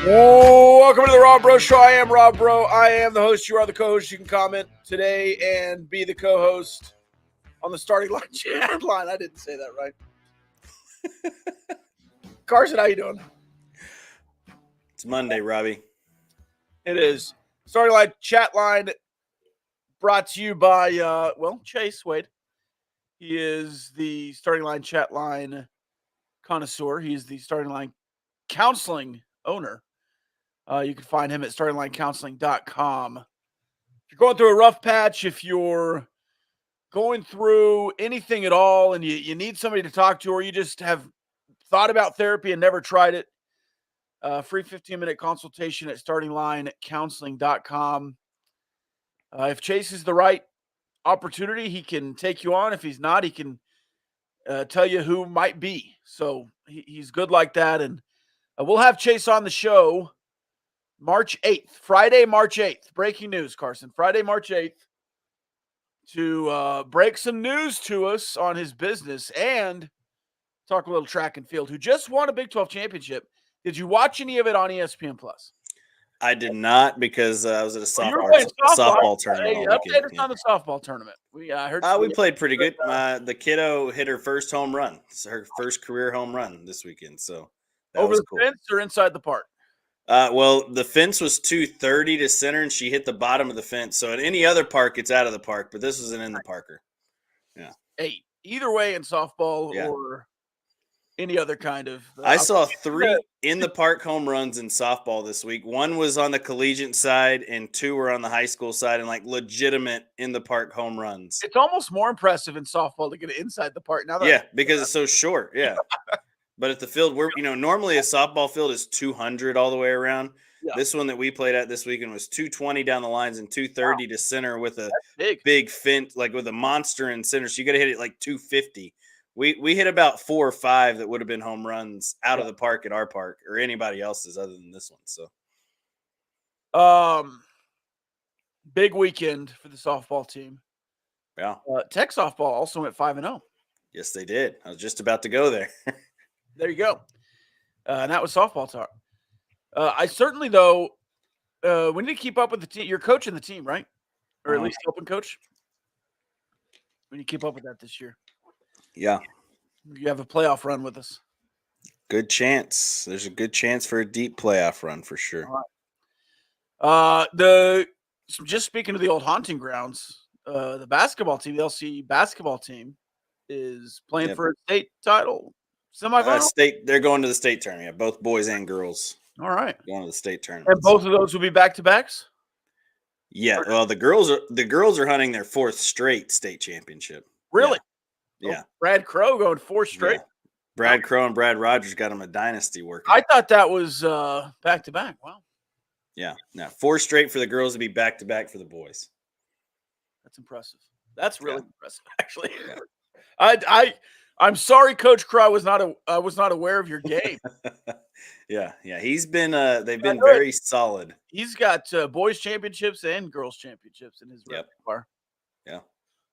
Oh, welcome to the Rob Bro Show. I am Rob Bro. I am the host. You are the co-host. You can comment today and be the co-host on the starting line chat line. I didn't say that right. Carson, how you doing? It's Monday, Robbie. It is. Starting line chat line brought to you by, Chase Wade. He is the starting line chat line connoisseur. He's the starting line counseling owner. You can find him at startinglinecounseling.com. If you're going through a rough patch, if you're going through anything at all and you need somebody to talk to, or you just have thought about therapy and never tried it, free 15-minute consultation at startinglinecounseling.com. If Chase is the right opportunity, he can take you on. If he's not, he can tell you who might be. So he's good like that. And we'll have Chase on the show March 8th, Friday, March 8th. Breaking news, Carson. Friday, March 8th, to break some news to us on his business and talk a little track and field, who just won a Big 12 championship. Did you watch any of it on ESPN Plus? I did not because I was at a softball tournament all weekend. weekend. On the softball tournament. We played pretty good. The kiddo hit her first home run. It's her first career home run this weekend. So over the fence or inside the park? Well, the fence was 230 to center, and she hit the bottom of the fence. So at any other park, it's out of the park, but this was an in the parker. Yeah. Hey, either way in softball or any other kind of. I saw 3 in the park home runs in softball this week. 1 was on the collegiate side, and 2 were on the high school side, and like legitimate in the park home runs. It's almost more impressive in softball to get it inside the park now. Because it's so short. Yeah. But at the field, normally a softball field is 200 all the way around. Yeah. This one that we played at this weekend was 220 down the lines and 230 to center with a big fence, like with a monster in center. So you got to hit it like 250. We hit about 4 or 5 that would have been home runs out of the park at our park or anybody else's other than this one. So, big weekend for the softball team. Yeah. Tech softball also went 5-0. Yes, they did. I was just about to go there. There you go. And that was softball talk. I certainly, though, we need to keep up with the team. You're coaching the team, right? Or at least helping coach? We need to keep up with that this year. Yeah. You have a playoff run with us. Good chance. There's a good chance for a deep playoff run for sure. Right. Just speaking of the old haunting grounds, the basketball team, the LC basketball team, is playing for a state title. Semifinal? They're going to the state tournament. Yeah, both boys and girls. All right. Going to the state tournament. And both of those will be back-to-backs? Yeah. Well, the girls are hunting their 4th straight state championship. Really? Yeah. Oh, Brad Crow going 4 straight? Yeah. Brad Crow and Brad Rogers got them a dynasty working. I thought that was back-to-back. Wow. Yeah. Now 4 straight for the girls to be back-to-back for the boys. That's impressive. That's really impressive, actually. Yeah. I'm sorry, Coach Crow. I was not aware of your game. Yeah. He's been. They've been very solid. He's got boys championships and girls championships in his repertoire. Yeah.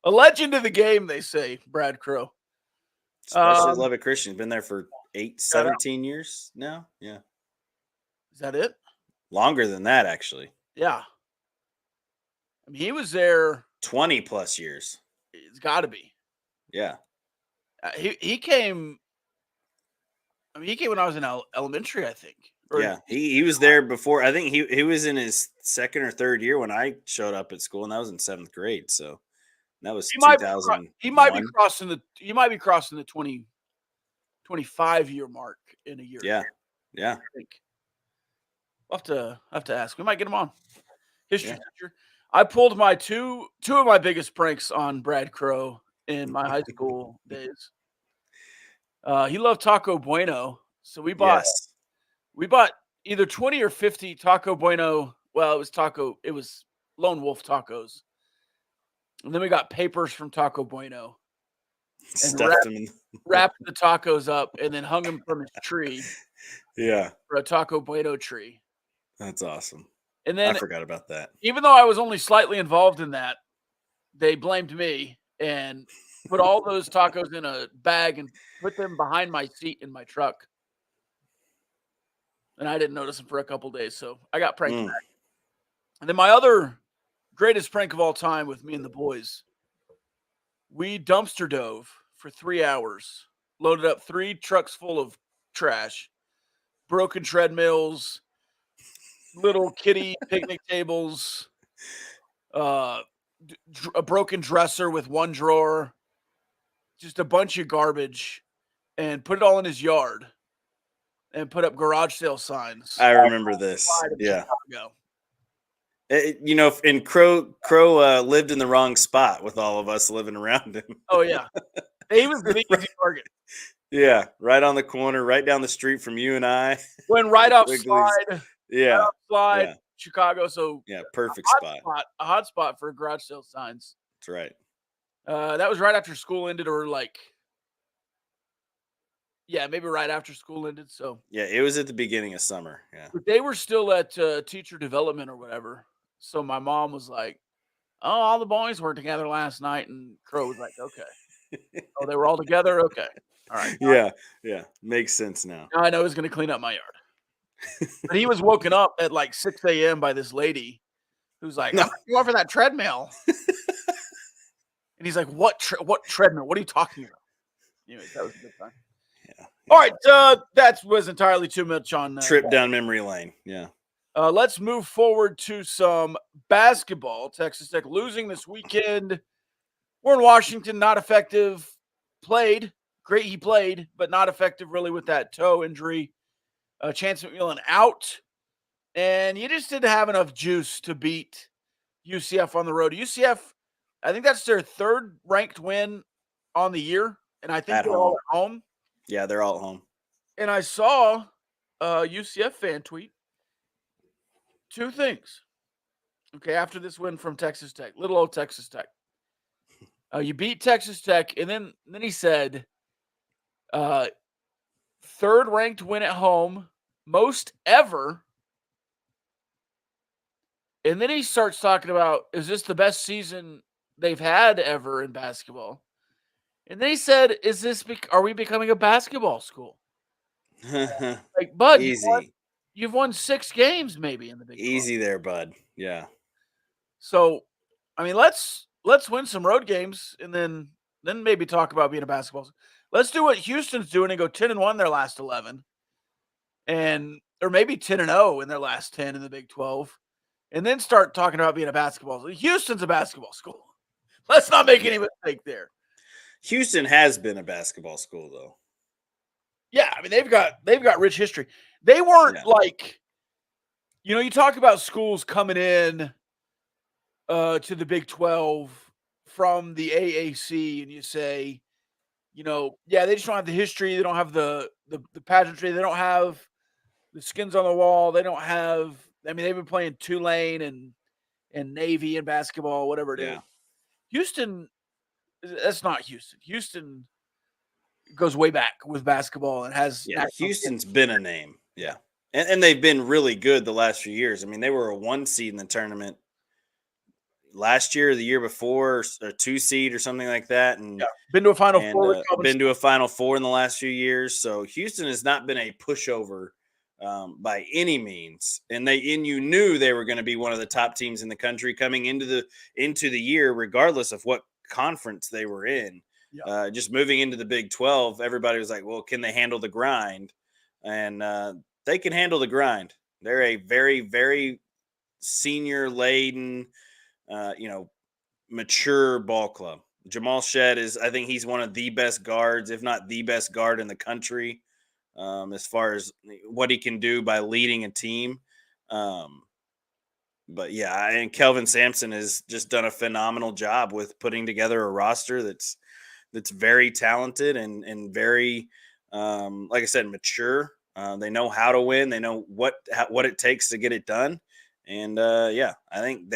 A legend of the game, they say. Brad Crow. Especially Lubbock Christian. Been there for 17 years now. Yeah. Is that it? Longer than that, actually. Yeah. I mean, he was there 20 plus years. It's got to be. Yeah. He came. I mean, he came when I was in elementary, I think. He was there before. I think he was in his 2nd or 3rd year when I showed up at school, and that was in 7th grade. So that was 2000. He might be crossing the 25 year mark in a year. Yeah. I think. We'll have to ask. We might get him on. History teacher. I pulled my two of my biggest pranks on Brad Crow in my high school days. He loved Taco Bueno, so we bought either 20 or 50 Taco Bueno. Well, it was Lone Wolf tacos, and then we got papers from Taco Bueno and wrapped the tacos up and then hung them from his tree. Yeah, for a Taco Bueno tree. That's awesome. And then I forgot about that. Even though I was only slightly involved in that, they blamed me and put all those tacos in a bag and put them behind my seat in my truck. and I didn't notice him for a couple days, so I got pranked back. And then my other greatest prank of all time with me and the boys, we dumpster dove for 3 hours, loaded up 3 trucks full of trash, broken treadmills, little kiddie picnic tables, a broken dresser with 1 drawer, just a bunch of garbage, and put it all in his yard and put up garage sale signs. I remember this. Yeah. Chicago. And Crow lived in the wrong spot with all of us living around him. Oh, yeah. He was the easy target. Yeah, right on the corner, right down the street from you and I. Went right off slide. Yeah. Right off slide, yeah. Chicago. So yeah, perfect spot. A hot spot for garage sale signs. That's right. That was right after school ended, or maybe right after school ended. So yeah, it was at the beginning of summer. Yeah, but they were still at teacher development or whatever. So my mom was like, "Oh, all the boys were together last night," and Crow was like, "Okay." Oh, they were all together. Okay, all right. Yeah, makes sense now. Now I know he's going to clean up my yard. But he was woken up at like 6 a.m. by this lady who's like, "I'm going for that treadmill." And he's like, what treadmill? What are you talking about? Anyways, that was a good time. Yeah. All right. That was entirely too much on trip down memory lane. Yeah. Let's move forward to some basketball. Texas Tech losing this weekend. We're in Washington, not effective. Played. Great he played, but not effective really with that toe injury. Chance McMillan out. And you just didn't have enough juice to beat UCF on the road. UCF, I think that's their 3rd ranked win on the year. And I think they're all at home. Yeah, they're all at home. And I saw a UCF fan tweet 2 things. Okay, after this win from Texas Tech, little old Texas Tech. You beat Texas Tech, and then he said, 3rd ranked win at home, most ever. And then he starts talking about, is this the best season they've had ever in basketball? And then he said, are we becoming a basketball school? Like, bud, easy. You've won 6 games maybe in the Big 12. Easy there, bud. Yeah. So, I mean, let's win some road games and then maybe talk about being a basketball school. Let's do what Houston's doing and go 10-1 their last 11. Or maybe 10-0 in their last 10 in the Big 12. And then start talking about being a basketball school. Houston's a basketball school. Let's not make any mistake there. Houston has been a basketball school, though. Yeah, I mean, they've got rich history. They weren't like, you talk about schools coming in to the Big 12 from the AAC, and you say, they just don't have the history. They don't have the pageantry. They don't have the skins on the wall. They don't have. I mean, they've been playing Tulane and Navy in basketball, whatever it is. Houston, that's not Houston. Houston goes way back with basketball and has. Yeah, Houston's been a name. Yeah. And they've been really good the last few years. I mean, they were a 1 seed in the tournament last year, or the year before, or 2 seed or something like that. And been to a Final Four. Been to a Final Four in the last few years. So Houston has not been a pushover by any means. And you knew they were going to be one of the top teams in the country coming into the year, regardless of what conference they were in. Yeah. Just moving into the Big 12, everybody was like, well, can they handle the grind? And they can handle the grind. They're a very, very senior-laden, mature ball club. Jamal Shedd I think he's one of the best guards, if not the best guard in the country, as far as what he can do by leading a team. But yeah, and Kelvin Sampson has just done a phenomenal job with putting together a roster that's very talented and very, like I said, mature. They know how to win. They know what it takes to get it done. And I think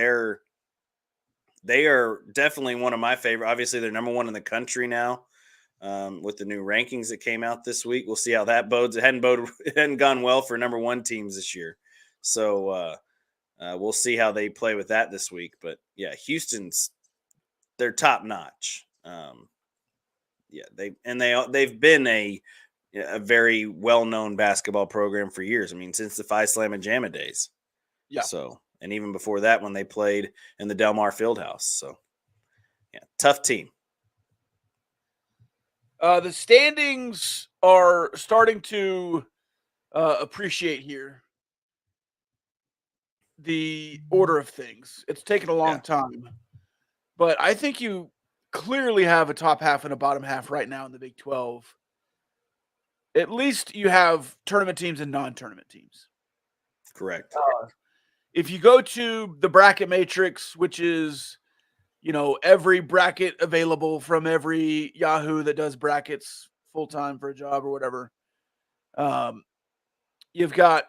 they are definitely one of my favorite. Obviously, they're number 1 in the country now with the new rankings that came out this week. We'll see how that bodes. It hadn't gone well for number 1 teams this year. So we'll see how they play with that this week. But yeah, they're top notch. They've been a very well-known basketball program for years. I mean, since the Phi Slamma Jamma days. Yeah. So, and even before that, when they played in the Del Mar Fieldhouse. So, yeah, tough team. The standings are starting to appreciate here the order of things. It's taken a long time, but I think you clearly have a top half and a bottom half right now in the Big 12. At least you have tournament teams and non-tournament teams. Correct. If you go to the bracket matrix, which is, every bracket available from every Yahoo that does brackets full-time for a job or whatever, you've got,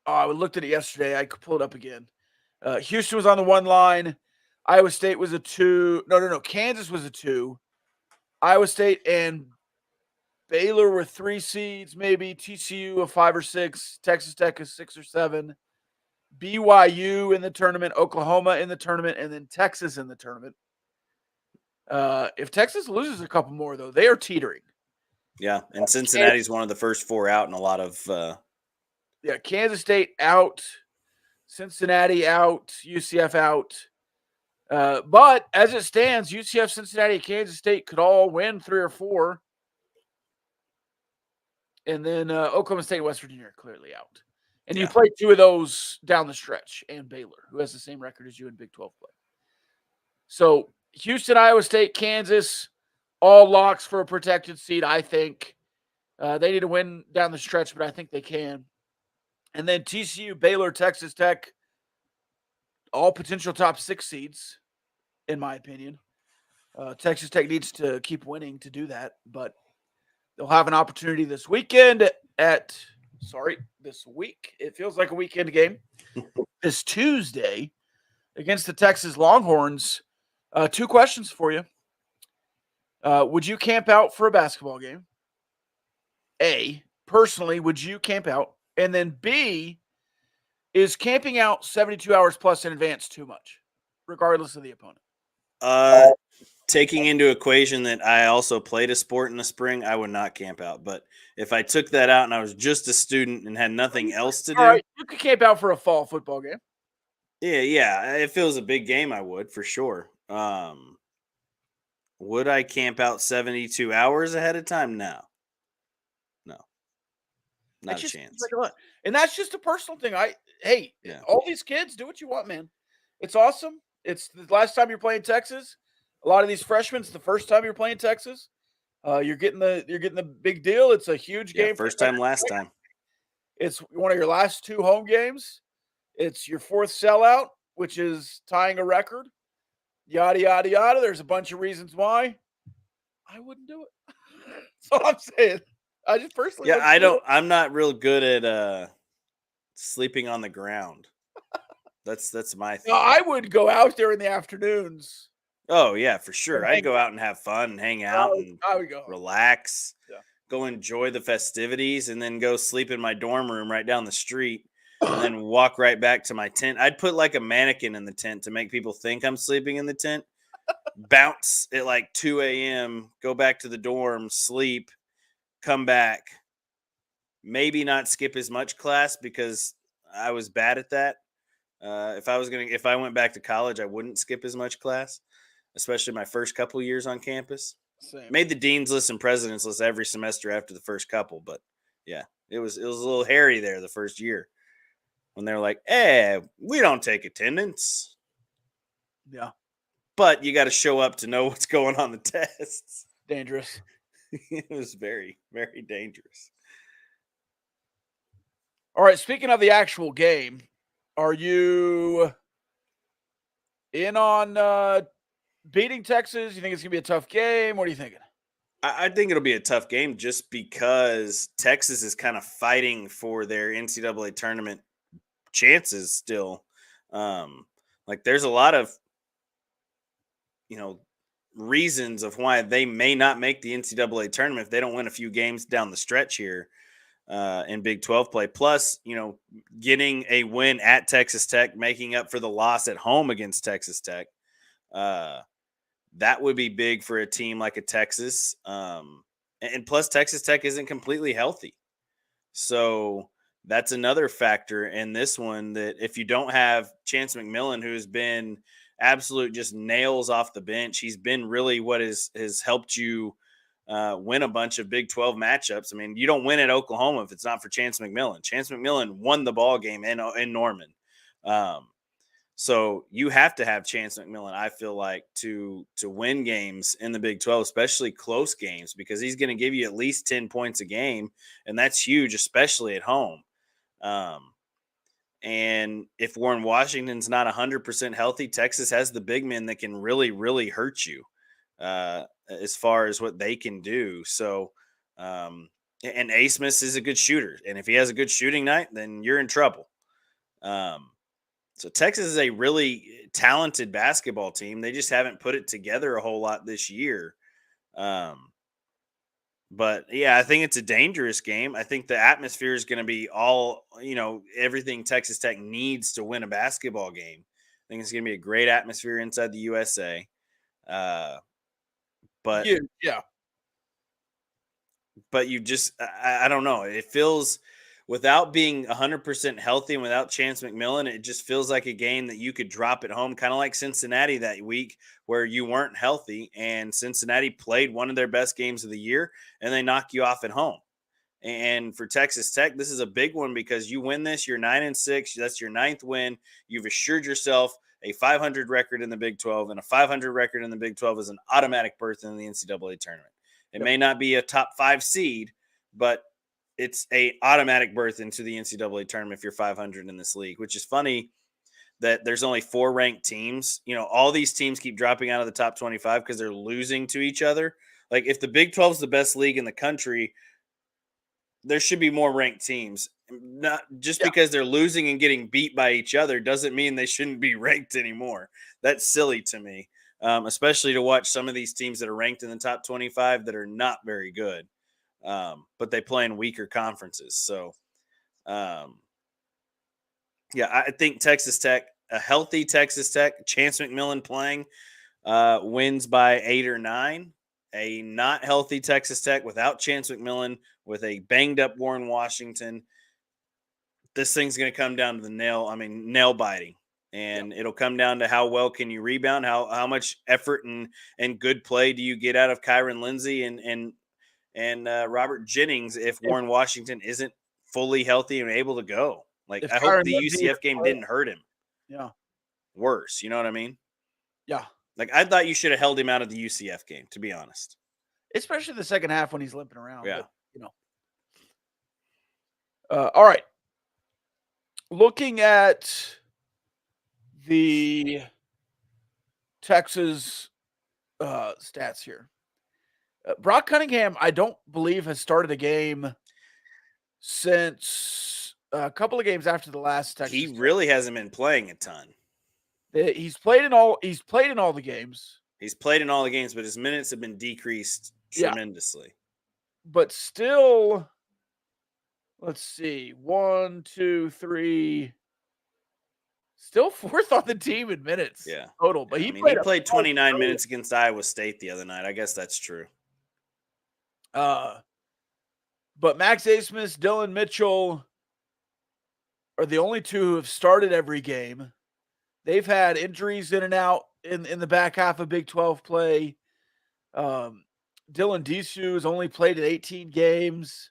I looked at it yesterday. I could pull it up again. Houston was on the 1 line. Iowa State was a 2. No. Kansas was a 2. Iowa State and Baylor were 3 seeds, maybe. TCU a 5 or 6. Texas Tech a 6 or 7. BYU in the tournament. Oklahoma in the tournament. And then Texas in the tournament. If Texas loses a couple more, though, they are teetering. Yeah, and Cincinnati's one of the first 4 out in a lot of Kansas State out. Cincinnati out. UCF out. But as it stands, UCF, Cincinnati, Kansas State could all win 3 or 4. And then Oklahoma State and West Virginia are clearly out. And you play 2 of those down the stretch, and Baylor, who has the same record as you in Big 12 play. So Houston, Iowa State, Kansas, all locks for a protected seed, I think. They need to win down the stretch, but I think they can. And then TCU, Baylor, Texas Tech, all potential top 6 seeds, in my opinion. Texas Tech needs to keep winning to do that, but they'll have an opportunity this weekend this week. It feels like a weekend game. This Tuesday against the Texas Longhorns. 2 questions for you. Would you camp out for a basketball game? A, personally, would you camp out? And then B, is camping out 72 hours plus in advance too much, regardless of the opponent? Taking into equation that I also played a sport in the spring, I would not camp out. But if I took that out and I was just a student and had nothing else to do, all right, you could camp out for a fall football game. Yeah. If it was a big game, I would for sure. Would I camp out 72 hours ahead of time? No, not a chance. And that's just a personal thing. All these kids, do what you want, man. It's awesome. It's the last time you're playing Texas. A lot of these freshmen, it's the first time you're playing Texas. You're getting the big deal. It's a huge game. First time, last time. It's one of your last 2 home games. It's your 4th sellout, which is tying a record. Yada, yada, yada. There's a bunch of reasons why. I wouldn't do it. That's all I'm saying. I just personally. Yeah, I'm not real good at sleeping on the ground. That's my thing. No, I would go out there in the afternoons. Oh yeah, for sure. I'd go out and have fun and hang out and I would go relax, go enjoy the festivities, and then go sleep in my dorm room right down the street, and then walk right back to my tent. I'd put like a mannequin in the tent to make people think I'm sleeping in the tent. Bounce at like 2 a.m., go back to the dorm, sleep, come back. Maybe not skip as much class because I was bad at that. If I went back to college, I wouldn't skip as much class, especially my first couple years on campus. Same. Made the dean's list and president's list every semester after the first couple, but yeah, it was a little hairy there the first year when they're like, "Hey, we don't take attendance." Yeah, but you got to show up to know what's going on the tests. Dangerous. It was very, very dangerous. All right, speaking of the actual game, are you in on beating Texas? You think it's going to be a tough game? What are you thinking? I think it'll be a tough game just because Texas is kind of fighting for their NCAA tournament chances still. There's a lot of, reasons of why they may not make the NCAA tournament if they don't win a few games down the stretch here in Big 12 play. Plus, getting a win at Texas Tech, making up for the loss at home against Texas Tech. That would be big for a team like a Texas. And And plus, Texas Tech isn't completely healthy. So that's another factor in this one, that if you don't have Chance McMillan, who's been absolute just nails off the bench, he's been really what has helped you win a bunch of Big 12 matchups. I mean, you don't win at Oklahoma if it's not for Chance McMillan. Chance McMillan won the ball game in Norman. So you have to have Chance McMillan, I feel like, to win games in the Big 12, especially close games, because he's going to give you at least 10 points a game, and that's huge, especially at home. And if Warren Washington's not 100% healthy, Texas has the big men that can really, really hurt you as far as what they can do. So, and A. Smith is a good shooter, and if he has a good shooting night, then you're in trouble. So Texas is a really talented basketball team. They just haven't put it together a whole lot this year. But yeah, I think it's a dangerous game. I think the atmosphere is going to be all, everything Texas Tech needs to win a basketball game. I think it's going to be a great atmosphere inside the USA. But yeah. But you just, I don't know. It feels, without being 100% healthy and without Chance McMillan, it just feels like a game that you could drop at home, kind of like Cincinnati that week where you weren't healthy and Cincinnati played one of their best games of the year and they knock you off at home. And for Texas Tech, this is a big one because you win this, you're 9-6. That's your 9th win. You've assured yourself a 500 record in the Big 12, and a 500 record in the Big 12 is an automatic berth in the NCAA tournament. It may not be a top 5 seed, but it's a automatic berth into the NCAA tournament if you're 500 in this league, which is funny that there's only 4 ranked teams. All these teams keep dropping out of the top 25 because they're losing to each other. Like, if the Big 12 is the best league in the country, there should be more ranked teams. Not just because they're losing and getting beat by each other doesn't mean they shouldn't be ranked anymore. That's silly to me, especially to watch some of these teams that are ranked in the top 25 that are not very good. But they play in weaker conferences. So, I think Texas Tech, a healthy Texas Tech, Chance McMillan playing, wins by 8 or 9. A not healthy Texas Tech without Chance McMillan, with a banged up Warren Washington, this thing's going to come down to the nail biting. And it'll come down to how well can you rebound, how much effort and good play do you get out of Kyron Lindsey and Robert Jennings if Warren Washington isn't fully healthy and able to go. Like, I hope the UCF game didn't hurt him. Yeah. Worse, you know what I mean? Yeah. Like, I thought you should have held him out of the UCF game, to be honest. Especially the second half when he's limping around. Yeah. But, all right. Looking at the Texas stats here. Brock Cunningham, I don't believe, has started a game since a couple of games after the last Texas. He really hasn't been playing a ton. He's played in all the games. He's played in all the games, but his minutes have been decreased tremendously. But still, let's see, 1, 2, 3. Still 4th on the team in minutes total. But he played 29 minutes against Iowa State the other night. I guess that's true. But Max Abmas, Dylan Mitchell are the only 2 who have started every game. They've had injuries in and out in the back half of Big 12 play. Dylan Disu has only played in 18 games.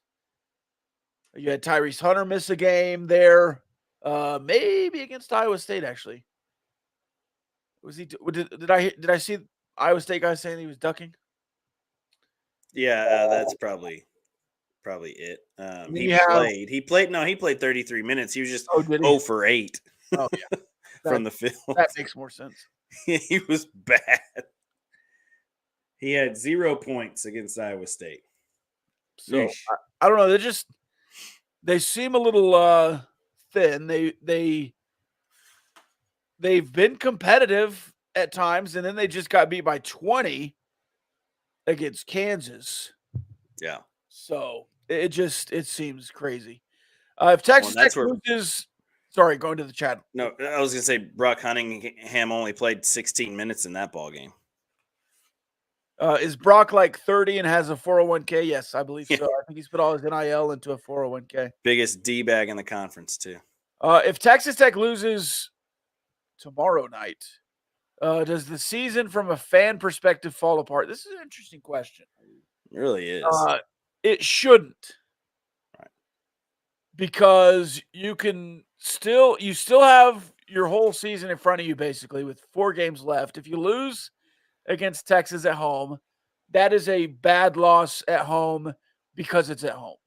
You had Tyrese Hunter miss a game there. Maybe against Iowa State, actually. Was he? Did I see Iowa State guy saying he was ducking? Yeah, that's probably it. He played 33 minutes. He was just 0 for 8. Oh yeah. From the field. That makes more sense. He was bad. He had 0 points against Iowa State. So I don't know. They seem a little thin. They've been competitive at times, and then they just got beat by 20 against Kansas. Yeah. So it seems crazy. If Texas Tech loses. Sorry, going to the chat. No, I was going to say Brock Cunningham only played 16 minutes in that ball game. Is Brock like 30 and has a 401k? Yes, I believe Yeah. so. I think he's put all his NIL into a 401k. Biggest D-bag in the conference, too. If Texas Tech loses tomorrow night, does the season from a fan perspective fall apart? This is an interesting question. It really is. It shouldn't. Right. Because you still have your whole season in front of you, basically, with 4 games left. If you lose against Texas at home, that is a bad loss at home because it's at home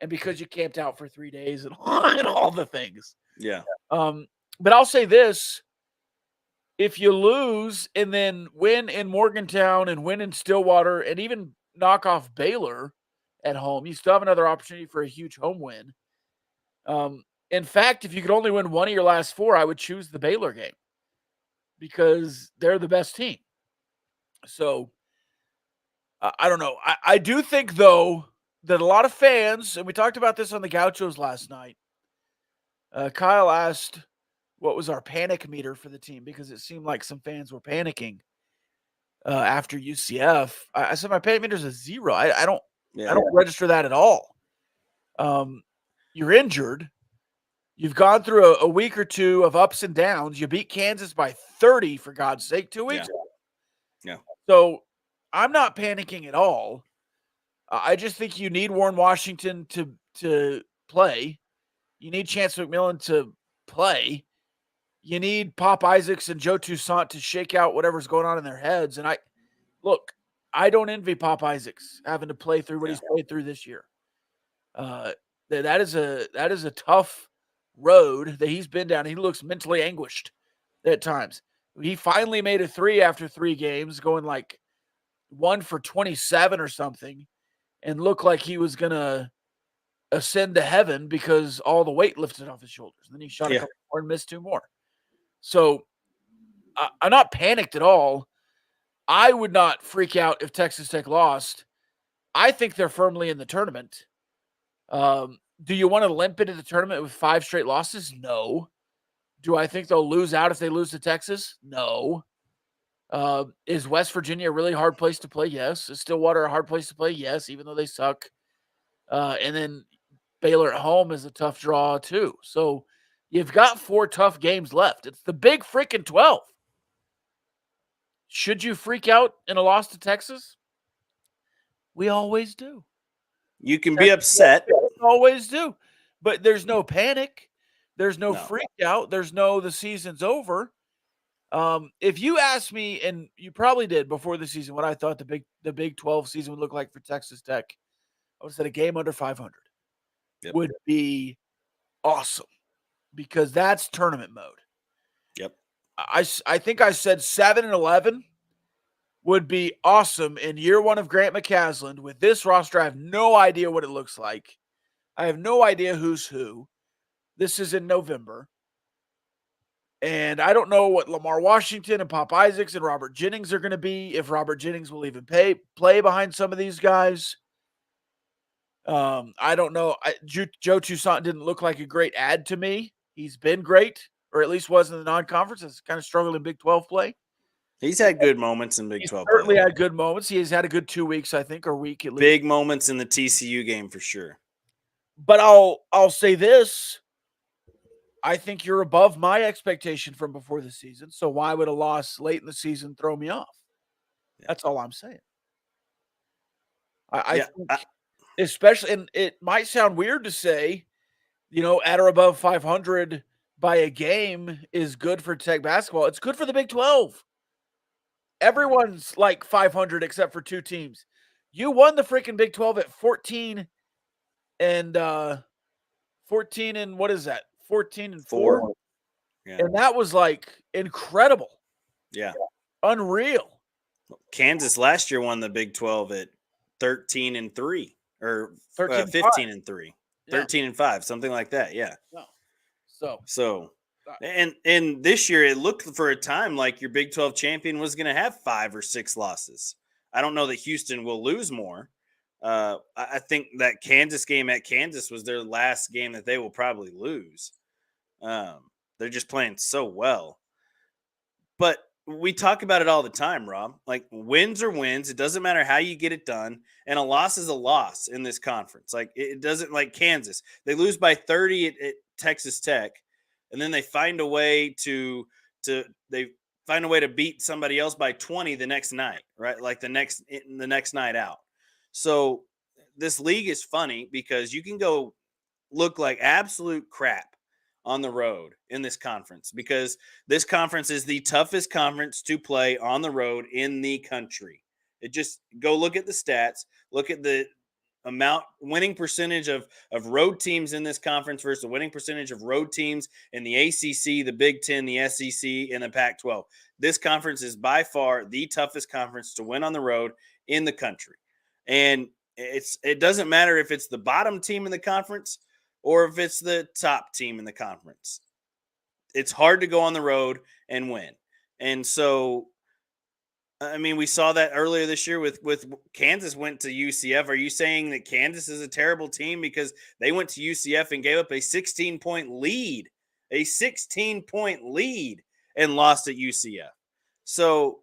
and because you camped out for 3 days and all the things. Yeah. But I'll say this. If you lose and then win in Morgantown and win in Stillwater and even knock off Baylor at home, you still have another opportunity for a huge home win. In fact, if you could only win one of your last 4, I would choose the Baylor game because they're the best team. So I don't know. I do think, though, that a lot of fans, and we talked about this on the Gauchos last night. Kyle asked what was our panic meter for the team because it seemed like some fans were panicking after UCF. I said my panic meter is a 0. I don't register that at all. You're injured. You've gone through a week or 2 of ups and downs. You beat Kansas by 30, for God's sake, 2 weeks ago. Yeah. So I'm not panicking at all. I just think you need Warren Washington to play. You need Chance McMillan to play. You need Pop Isaacs and Joe Toussaint to shake out whatever's going on in their heads. And I don't envy Pop Isaacs having to play through what he's played through this year. That is a tough road that he's been down. He looks mentally anguished at times. He finally made a 3 after 3 games, going like 1 for 27 or something, and looked like he was gonna ascend to heaven because all the weight lifted off his shoulders. And then he shot a couple more and missed 2 more. So I'm not panicked at all. I would not freak out if Texas Tech lost. I think they're firmly in the tournament. Do you want to limp into the tournament with 5 straight losses? No. Do I think they'll lose out if they lose to Texas? No. Is West Virginia a really hard place to play? Yes. Is Stillwater a hard place to play? Yes, even though they suck. And then Baylor at home is a tough draw too. So you've got 4 tough games left. It's the big freaking 12. Should you freak out in a loss to Texas? We always do. You can be upset. We always do. But there's no panic. There's no freak out. There's no the season's over. If you asked me, and you probably did before the season, what I thought the Big 12 season would look like for Texas Tech, I would have said a game under 500 would be awesome because that's tournament mode. Yep. I think I said 7-11 would be awesome in year 1 of Grant McCasland. With this roster, I have no idea what it looks like. I have no idea who's who. This is in November. And I don't know what Lamar Washington and Pop Isaacs and Robert Jennings are going to be, if Robert Jennings will even play behind some of these guys. I don't know. Joe Toussaint didn't look like a great add to me. He's been great, or at least was in the non-conference. Has kind of struggled in Big 12 play. He's had good moments in Big 12 play. Certainly had good moments. He has had a good 2 weeks, I think, or week at least. Big moments in the TCU game for sure. But I'll say this. I think you're above my expectation from before the season. So why would a loss late in the season throw me off? Yeah. That's all I'm saying. I think especially, and it might sound weird to say, at or above 500 by a game is good for Tech basketball. It's good for the Big 12. Everyone's like 500 except for 2 teams. You won the freaking Big 12 at 14 and what is that? 14-4. Yeah. And that was like incredible. Yeah. Unreal. Kansas last year won the Big 12 at 13-3 or 15-3. 13-5, something like that. Yeah. So and this year it looked for a time like your Big 12 champion was going to have 5 or 6 losses. I don't know that Houston will lose more. I think that Kansas game at Kansas was their last game that they will probably lose. They're just playing so well. But we talk about it all the time, Rob. Like wins are wins. It doesn't matter how you get it done. And a loss is a loss in this conference. Like it doesn't like Kansas. They lose by 30 at Texas Tech, and then they find a way to they find a way to beat somebody else by 20 the next night, right? Like the next night out. So this league is funny because you can go look like absolute crap on the road in this conference because this conference is the toughest conference to play on the road in the country. It just go look at the stats, look at the winning percentage of road teams in this conference versus the winning percentage of road teams in the ACC, the Big Ten, the SEC, and the Pac-12. This conference is by far the toughest conference to win on the road in the country. And it doesn't matter if it's the bottom team in the conference or if it's the top team in the conference. It's hard to go on the road and win. And so, I mean, we saw that earlier this year with Kansas went to UCF. Are you saying that Kansas is a terrible team because they went to UCF and gave up a 16-point lead, and lost at UCF? So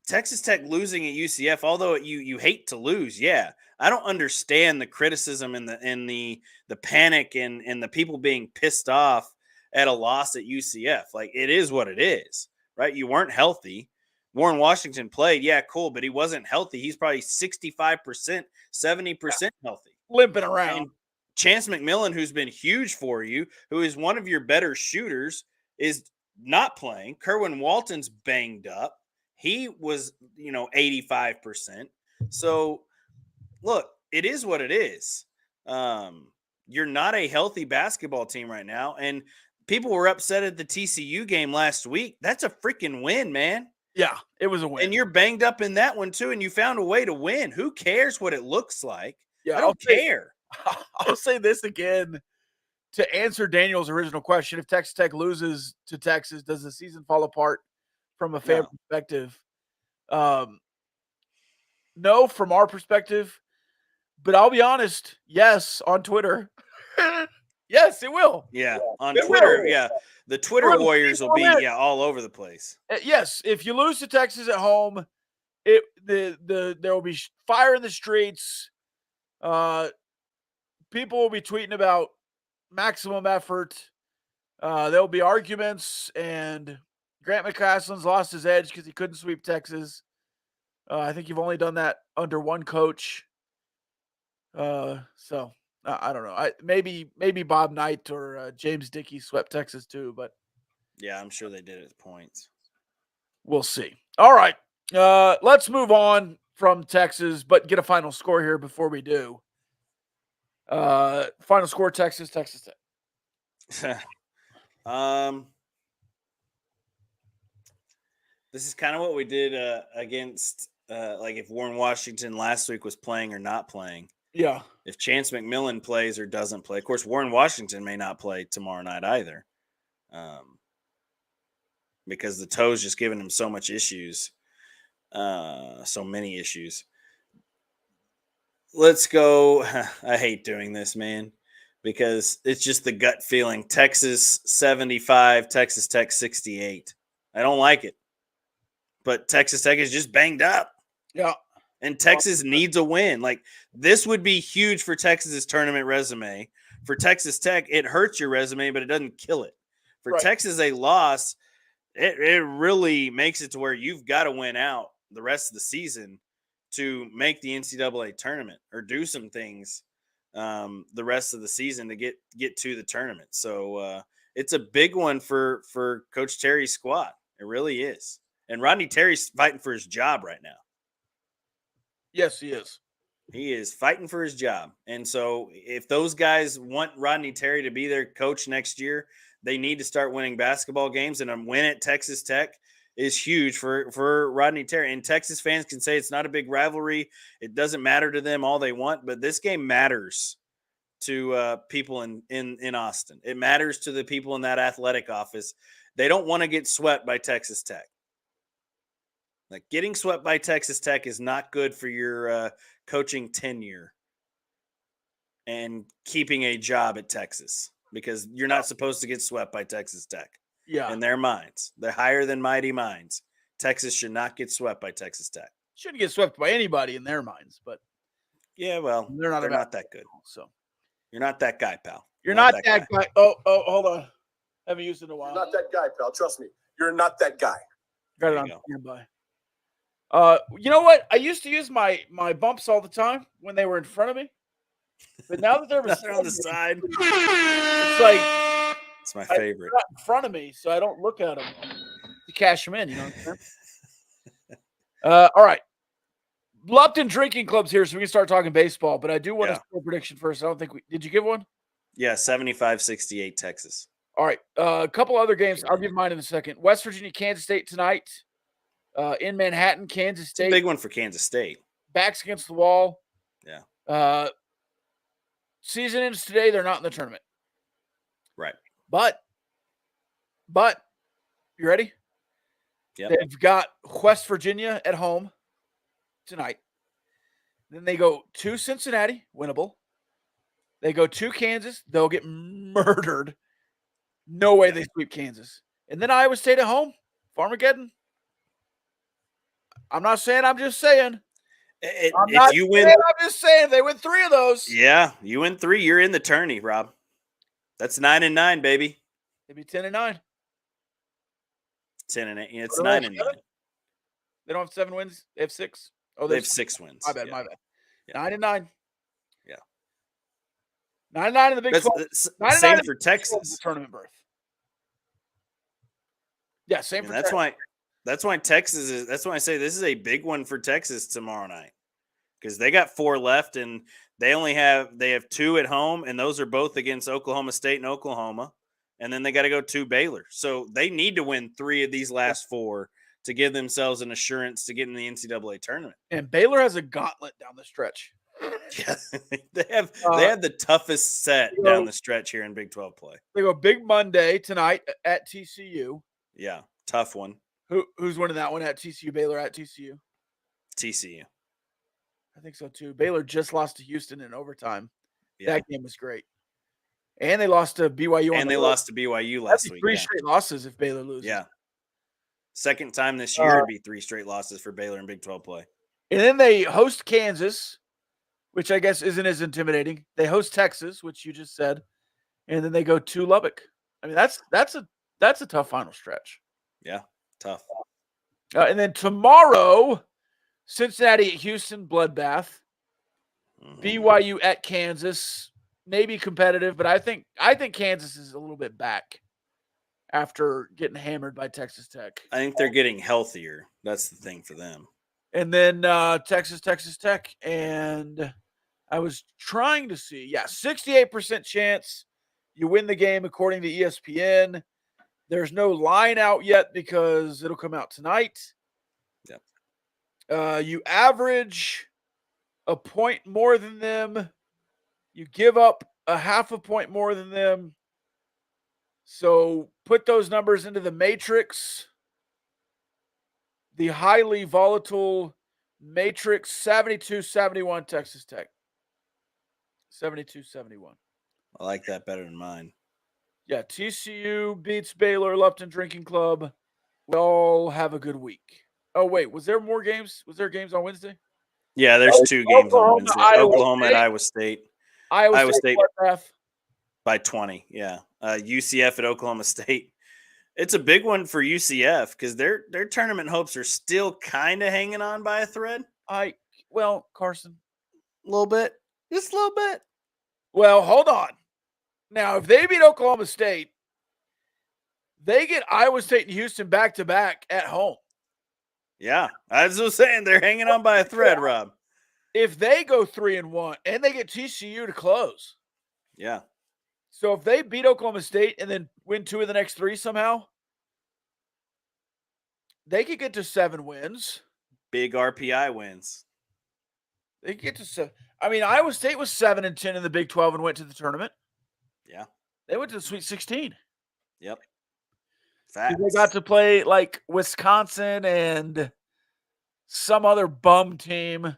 Texas Tech losing at UCF, although you hate to lose, yeah, I don't understand the criticism and the panic and the people being pissed off at a loss at UCF. Like it is what it is, right? You weren't healthy. Warren Washington played, yeah, cool, but he wasn't healthy. He's probably 65%, 70% healthy, limping around. And Chance McMillan, who's been huge for you, who is one of your better shooters, is not playing. Kerwin Walton's banged up. He was, 85%. So, look, it is what it is. You're not a healthy basketball team right now. And people were upset at the TCU game last week. That's a freaking win, man. Yeah, it was a win. And you're banged up in that one, too, and you found a way to win. Who cares what it looks like? Yeah, I don't care. I'll say this again. To answer Daniel's original question, if Texas Tech loses to Texas, does the season fall apart from a fan perspective? No, from our perspective. But I'll be honest, yes, on Twitter. Yes, it will. Yeah, on Twitter, yeah. The Twitter warriors will be all over the place. Yes, if you lose to Texas at home, there will be fire in the streets. People will be tweeting about maximum effort. There'll be arguments, and Grant McCaslin's lost his edge because he couldn't sweep Texas. I think you've only done that under one coach. So I don't know. Maybe Bob Knight or James Dickey swept Texas too, but yeah, I'm sure they did at points. We'll see. All right, let's move on from Texas, but get a final score here before we do. Final score: Texas Tech. This is kind of what we did against, like if Warren Washington last week was playing or not playing. Yeah. If Chance McMillan plays or doesn't play, of course, Warren Washington may not play tomorrow night either, because the toe's just giving him so much issues, so many issues. Let's go. I hate doing this, man, because it's just the gut feeling. Texas 75, Texas Tech 68. I don't like it, but Texas Tech is just banged up. Yeah. And Texas needs a win. Like this would be huge for Texas's tournament resume. For Texas Tech, it hurts your resume, but it doesn't kill it. For Texas, a loss, it really makes it to where you've got to win out the rest of the season to make the NCAA tournament or do some things the rest of the season to get to the tournament. So it's a big one for Coach Terry's squad. It really is. And Rodney Terry's fighting for his job right now. Yes, he is. He is fighting for his job. And so if those guys want Rodney Terry to be their coach next year, they need to start winning basketball games. And a win at Texas Tech is huge for Rodney Terry. And Texas fans can say it's not a big rivalry. It doesn't matter to them all they want. But this game matters to people in Austin. It matters to the people in that athletic office. They don't want to get swept by Texas Tech. Like getting swept by Texas Tech is not good for your coaching tenure and keeping a job at Texas, because you're not supposed to get swept by Texas Tech. in their minds. They're higher than mighty minds. Texas should not get swept by Texas Tech. Shouldn't get swept by anybody in their minds, but yeah, well, they're not that good. So you're not that guy, pal. You're not that guy. Oh, hold on. Haven't used it in a while. You're not that guy, pal. Trust me. You're not that guy. Got it on standby. You know what? I used to use my bumps all the time when they were in front of me, but now that they're on the side, it's like it's my favorite. They're not in front of me, so I don't look at them to cash them in. You know what I'm saying? All right. Lupton Drinking Club's here, so we can start talking baseball. But I do want a score prediction first. I don't think did you give one? Yeah, 75-68 Texas. All right. A couple other games. I'll give mine in a second. West Virginia, Kansas State tonight. In Manhattan, Kansas State. It's a big one for Kansas State. Backs against the wall. Yeah. Season ends today. They're not in the tournament. Right. But you ready? Yeah. They've got West Virginia at home tonight. Then they go to Cincinnati, winnable. They go to Kansas. They'll get murdered. No way they sweep Kansas. And then Iowa State at home. Farmageddon. I'm not saying. I'm just saying. If you win, I'm just saying they win 3 of those. Yeah, you win 3. You're in the tourney, Rob. That's 9-9, baby. They'd be 10-9. 10-8. It's 9-9. They don't have 7 wins. They have 6. Oh, they have 6 wins. My bad. My bad. Yeah. 9-9. Yeah. 9-9 in the Big 12. Same for Texas. Tournament berth. Yeah, same for Texas. That's why Texas is. That's why I say this is a big one for Texas tomorrow night, because they got 4 left and they have 2 at home, and those are both against Oklahoma State and Oklahoma, and then they got to go to Baylor. So they need to win 3 of these last 4 to give themselves an assurance to get in the NCAA tournament. And Baylor has a gauntlet down the stretch. Yeah, they have the toughest set down the stretch here in Big 12 play. They go Big Monday tonight at TCU. Yeah, tough one. Who's winning that one at TCU? Baylor at TCU? TCU. I think so too. Baylor just lost to Houston in overtime. Yeah. That game was great. And they lost to BYU. And they lost to BYU last week. 3 straight losses if Baylor loses. Yeah. Second time this year it'd be 3 straight losses for Baylor in Big 12 play. And then they host Kansas, which I guess isn't as intimidating. They host Texas, which you just said. And then they go to Lubbock. I mean, that's a tough final stretch. Yeah. Tough. And then tomorrow, Cincinnati at Houston, bloodbath. BYU at Kansas, maybe competitive, but I think Kansas is a little bit back after getting hammered by Texas Tech. I think they're getting healthier. That's the thing for them. And then Texas Tech, and I was trying to see, 68% chance you win the game according to ESPN. There's no line out yet because it'll come out tonight. Yep. You average a point more than them. You give up a half a point more than them. So put those numbers into the matrix. The highly volatile matrix, 72-71 Texas Tech. 72-71. I like that better than mine. Yeah, TCU beats Baylor, Lupton Drinking Club. We all have a good week. Oh, wait, was there more games? Was there games on Wednesday? Yeah, there's 2 games on Wednesday. Oklahoma and Iowa State. Iowa State by 20, yeah. UCF at Oklahoma State. It's a big one for UCF because their tournament hopes are still kind of hanging on by a thread. Carson. A little bit. Just a little bit. Well, hold on. Now, if they beat Oklahoma State, they get Iowa State and Houston back-to-back at home. Yeah, I was just saying they're hanging on by a thread, Rob. If they go 3-1 and they get TCU to close. Yeah. So if they beat Oklahoma State and then win 2 of the next 3 somehow, they could get to 7 wins. Big RPI wins. They get to 7. I mean, Iowa State was 7-10 in the Big 12 and went to the tournament. Yeah. They went to the Sweet 16. Yep. Facts. They got to play like Wisconsin and some other bum team.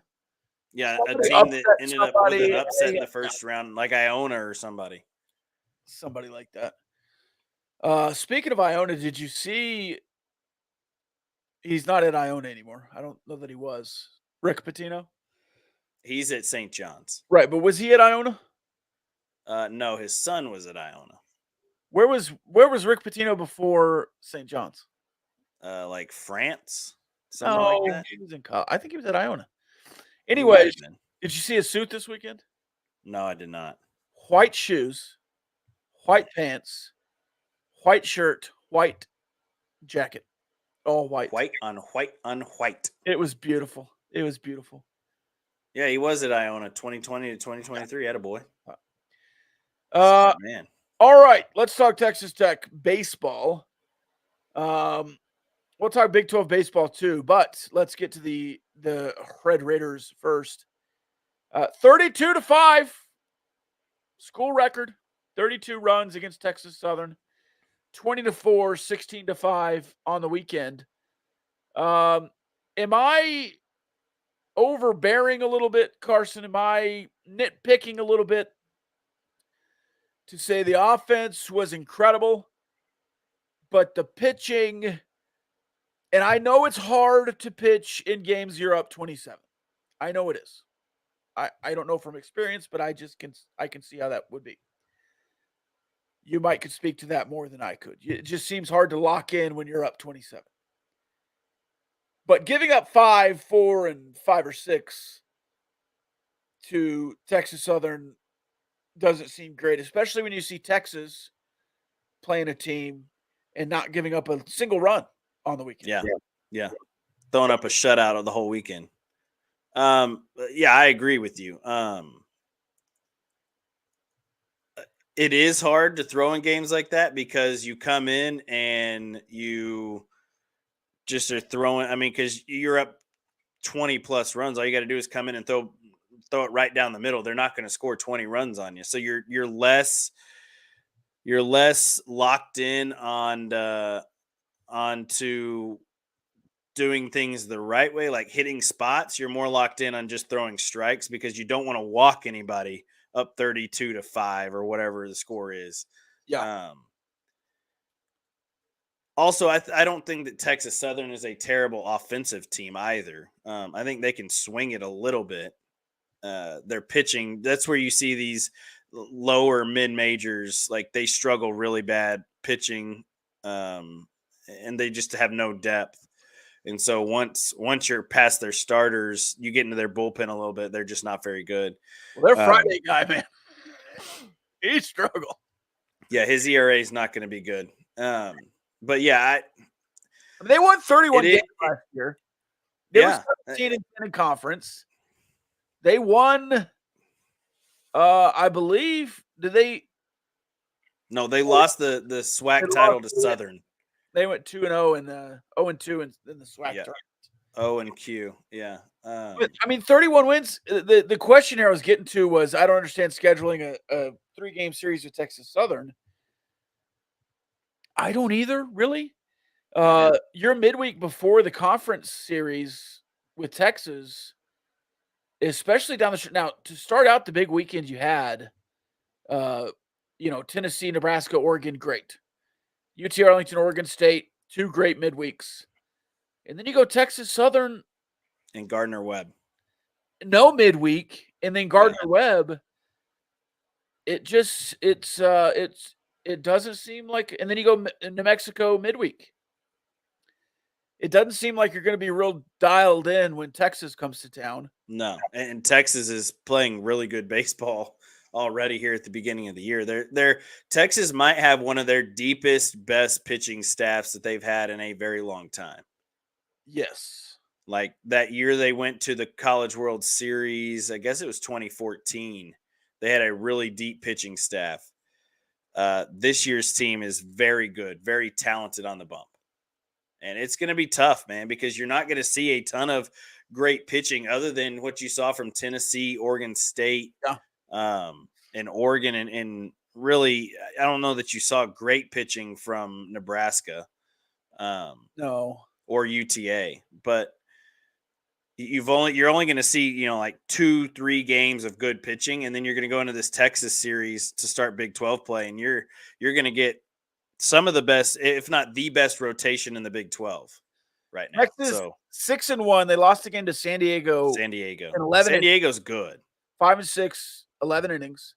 Yeah, a team that ended up with an upset in the first round, like Iona or somebody. Somebody like that. Speaking of Iona, did you see he's not at Iona anymore? I don't know that he was. Rick Pitino? He's at St. John's. Right, but was he at Iona? No, his son was at Iona. Where was Rick Pitino before St. John's? Like France, something like that. He was in college. I think he was at Iona. Anyway, did you see his suit this weekend? No, I did not. White shoes, white pants, white shirt, white jacket, all white. White on white on white. It was beautiful. It was beautiful. Yeah, he was at Iona 2020 to 2023. Attaboy. Man. All right, let's talk Texas Tech baseball. We'll talk Big 12 baseball too, but let's get to the Red Raiders first. 32-5, school record. 32 runs against Texas Southern. 20-4, 16-5 on the weekend. Am I overbearing a little bit, Carson? Am I nitpicking a little bit to say the offense was incredible, but the pitching, and I know it's hard to pitch in games you're up 27. I know it is. I don't know from experience, but I can see how that would be. You could speak to that more than I could. It just seems hard to lock in when you're up 27. But giving up 5, 4, and 5 or 6 to Texas Southern doesn't seem great, especially when you see Texas playing a team and not giving up a single run on the weekend. Yeah. Throwing up a shutout of the whole weekend. Yeah, I agree with you. It is hard to throw in games like that because you come in and you just are throwing. I mean, because you're up 20 plus runs, all you got to do is come in and throw it right down the middle. They're not going to score 20 runs on you, so you're less locked in onto doing things the right way, like hitting spots. You're more locked in on just throwing strikes because you don't want to walk anybody up 32-5 or whatever the score is. Yeah. Also, I don't think that Texas Southern is a terrible offensive team either. I think they can swing it a little bit. Their pitching, that's where you see these lower mid-majors, like they struggle really bad pitching, and they just have no depth. And so once you're past their starters, you get into their bullpen a little bit. They're just not very good. Well, their Friday guy, man, he struggled. Yeah, his ERA is not going to be good. But yeah, they won 31 games last year. They were 17-10 in conference. They won. I believe. Did they? No, they lost the SWAC title to Southern. They went 2-0 and 0-2 in the SWAC tournament. O&Q, yeah. But, I mean, 31 wins. The question here I was getting to was I don't understand scheduling a 3-game series with Texas Southern. I don't either, really. Your midweek before the conference series with Texas, especially down the stretch. Now, to start out the big weekend you had, Tennessee, Nebraska, Oregon, great. UT Arlington, Oregon State, 2 great midweeks. And then you go Texas Southern. And Gardner-Webb. No midweek. And then Gardner-Webb. It doesn't seem like – and then you go New Mexico midweek. It doesn't seem like you're going to be real dialed in when Texas comes to town. No, and Texas is playing really good baseball already here at the beginning of the year. They're Texas might have one of their deepest, best pitching staffs that they've had in a very long time. Yes. Like that year they went to the College World Series, I guess it was 2014. They had a really deep pitching staff. This year's team is very good, very talented on the bump. And it's going to be tough, man, because you're not going to see a ton of great pitching other than what you saw from Tennessee, Oregon State, and Oregon. And really, I don't know that you saw great pitching from Nebraska. No. Or UTA. But you're only going to see, like 2-3 games of good pitching. And then you're going to go into this Texas series to start Big 12 play. And you're going to get some of the best, if not the best rotation in the Big 12 right now. Texas 6-1. They lost again to San Diego. San Diego. In 11 San Diego's good. 5-6, 11 innings.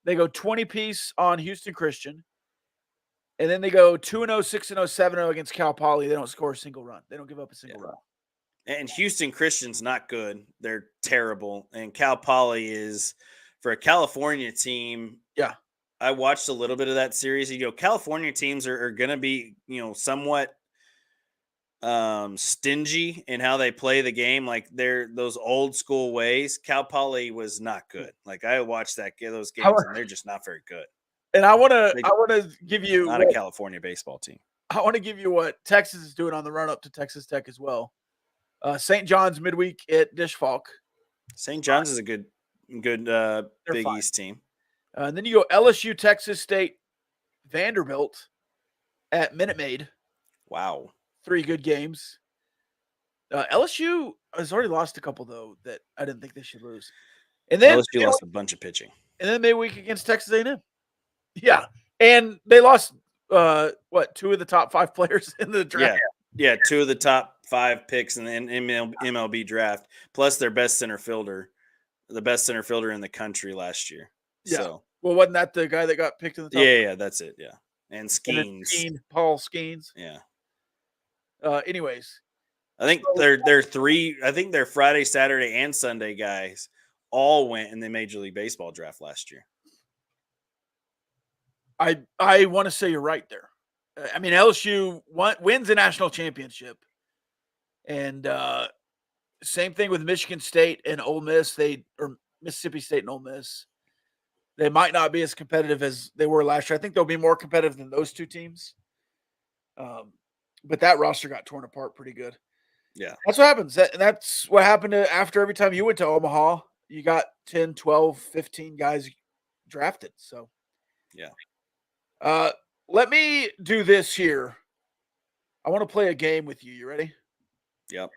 They go 20 piece on Houston Christian. And then they go 2-0, 6-0, 7-0 against Cal Poly. They don't score a single run. They don't give up a single run. And Houston Christian's not good. They're terrible. And Cal Poly is, for a California team. Yeah. I watched a little bit of that series. California teams are going to be, somewhat stingy in how they play the game. Like they're those old school ways. Cal Poly was not good. Like I watched those games and they're just not very good. And I want to give you not a California baseball team. I want to give you what Texas is doing on the run up to Texas Tech as well. St. John's midweek at Dish Falk. St. John's is a good Big East team. And then you go LSU, Texas State, Vanderbilt at Minute Maid. Wow. 3 good games. LSU has already lost a couple, though, that I didn't think they should lose. And then LSU lost a bunch of pitching. And then midweek against Texas A&M. Yeah. And they lost, 2 of the top 5 players in the draft. Yeah, 2 of the top 5 picks in the MLB draft, plus their best center fielder, the best center fielder in the country last year. Yeah. So, well, wasn't that the guy that got picked in the top? Yeah, that's it. Yeah. And Skeens. Paul Skeens. Yeah. Anyways. I think their Friday, Saturday, and Sunday guys all went in the Major League Baseball draft last year. I want to say you're right there. I mean, LSU wins a national championship. And same thing with Michigan State and Ole Miss. Or Mississippi State and Ole Miss. They might not be as competitive as they were last year. I think they'll be more competitive than those 2 teams. But that roster got torn apart pretty good. Yeah. That's what happens. That's what happened after every time you went to Omaha. You got 10, 12, 15 guys drafted. So, yeah. Let me do this here. I want to play a game with you. You ready? Yep.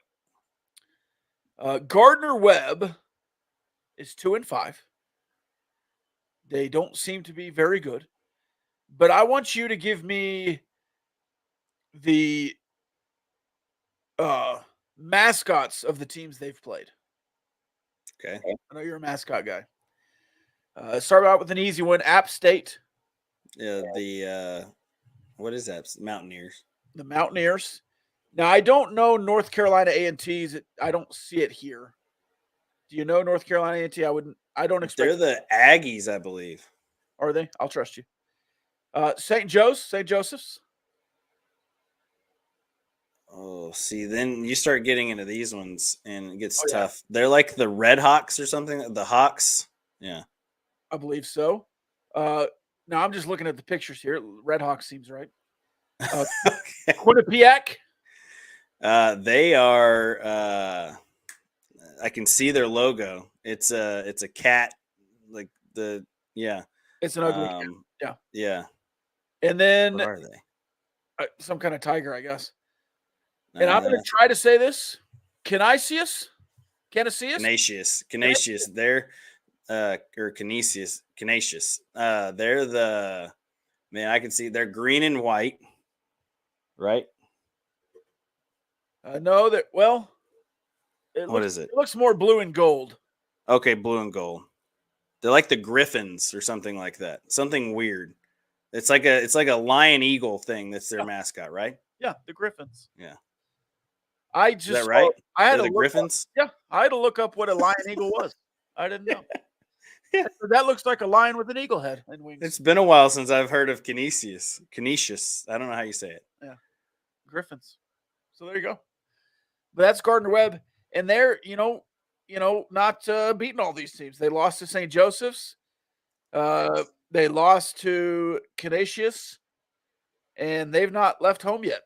Gardner Webb is 2-5. They don't seem to be very good. But I want you to give me the mascots of the teams they've played. Okay. I know you're a mascot guy. Start out with an easy one. App State. What is that? Mountaineers. The Mountaineers. Now, I don't know North Carolina A&T's. I don't see it here. Do you know North Carolina A&T? I don't expect. They're the Aggies, I believe. Are they? I'll trust you. St. Joseph's. Oh, see, then you start getting into these ones, and it gets tough. Yeah. They're like the Red Hawks or something. The Hawks. Yeah. I believe so. Now, I'm just looking at the pictures here. Red Hawks seems right. Okay. Quinnipiac. They are. I can see their logo. It's a cat. Like It's an ugly cat. Yeah. Yeah. And then what are they? Some kind of tiger, I guess. And I'm going to try to say this. Canisius. Canisius. They're or Canisius. They're the I can see they're green and white. Right? No, what is it? It looks more blue and gold. Okay, blue and gold. They're like the Griffins or something like that. Something weird. It's like a lion eagle thing that's their mascot, right? Yeah, the Griffins. Yeah. Is that right? I had the Griffins. I had to look up what a lion eagle was. I didn't know. Yeah. That looks like a lion with an eagle head and wings. It's been a while since I've heard of Canisius. I don't know how you say it. Yeah. Griffins. So there you go. But that's Gardner Webb. And they're, not beating all these teams. They lost to St. Joseph's. They lost to Canisius. And they've not left home yet.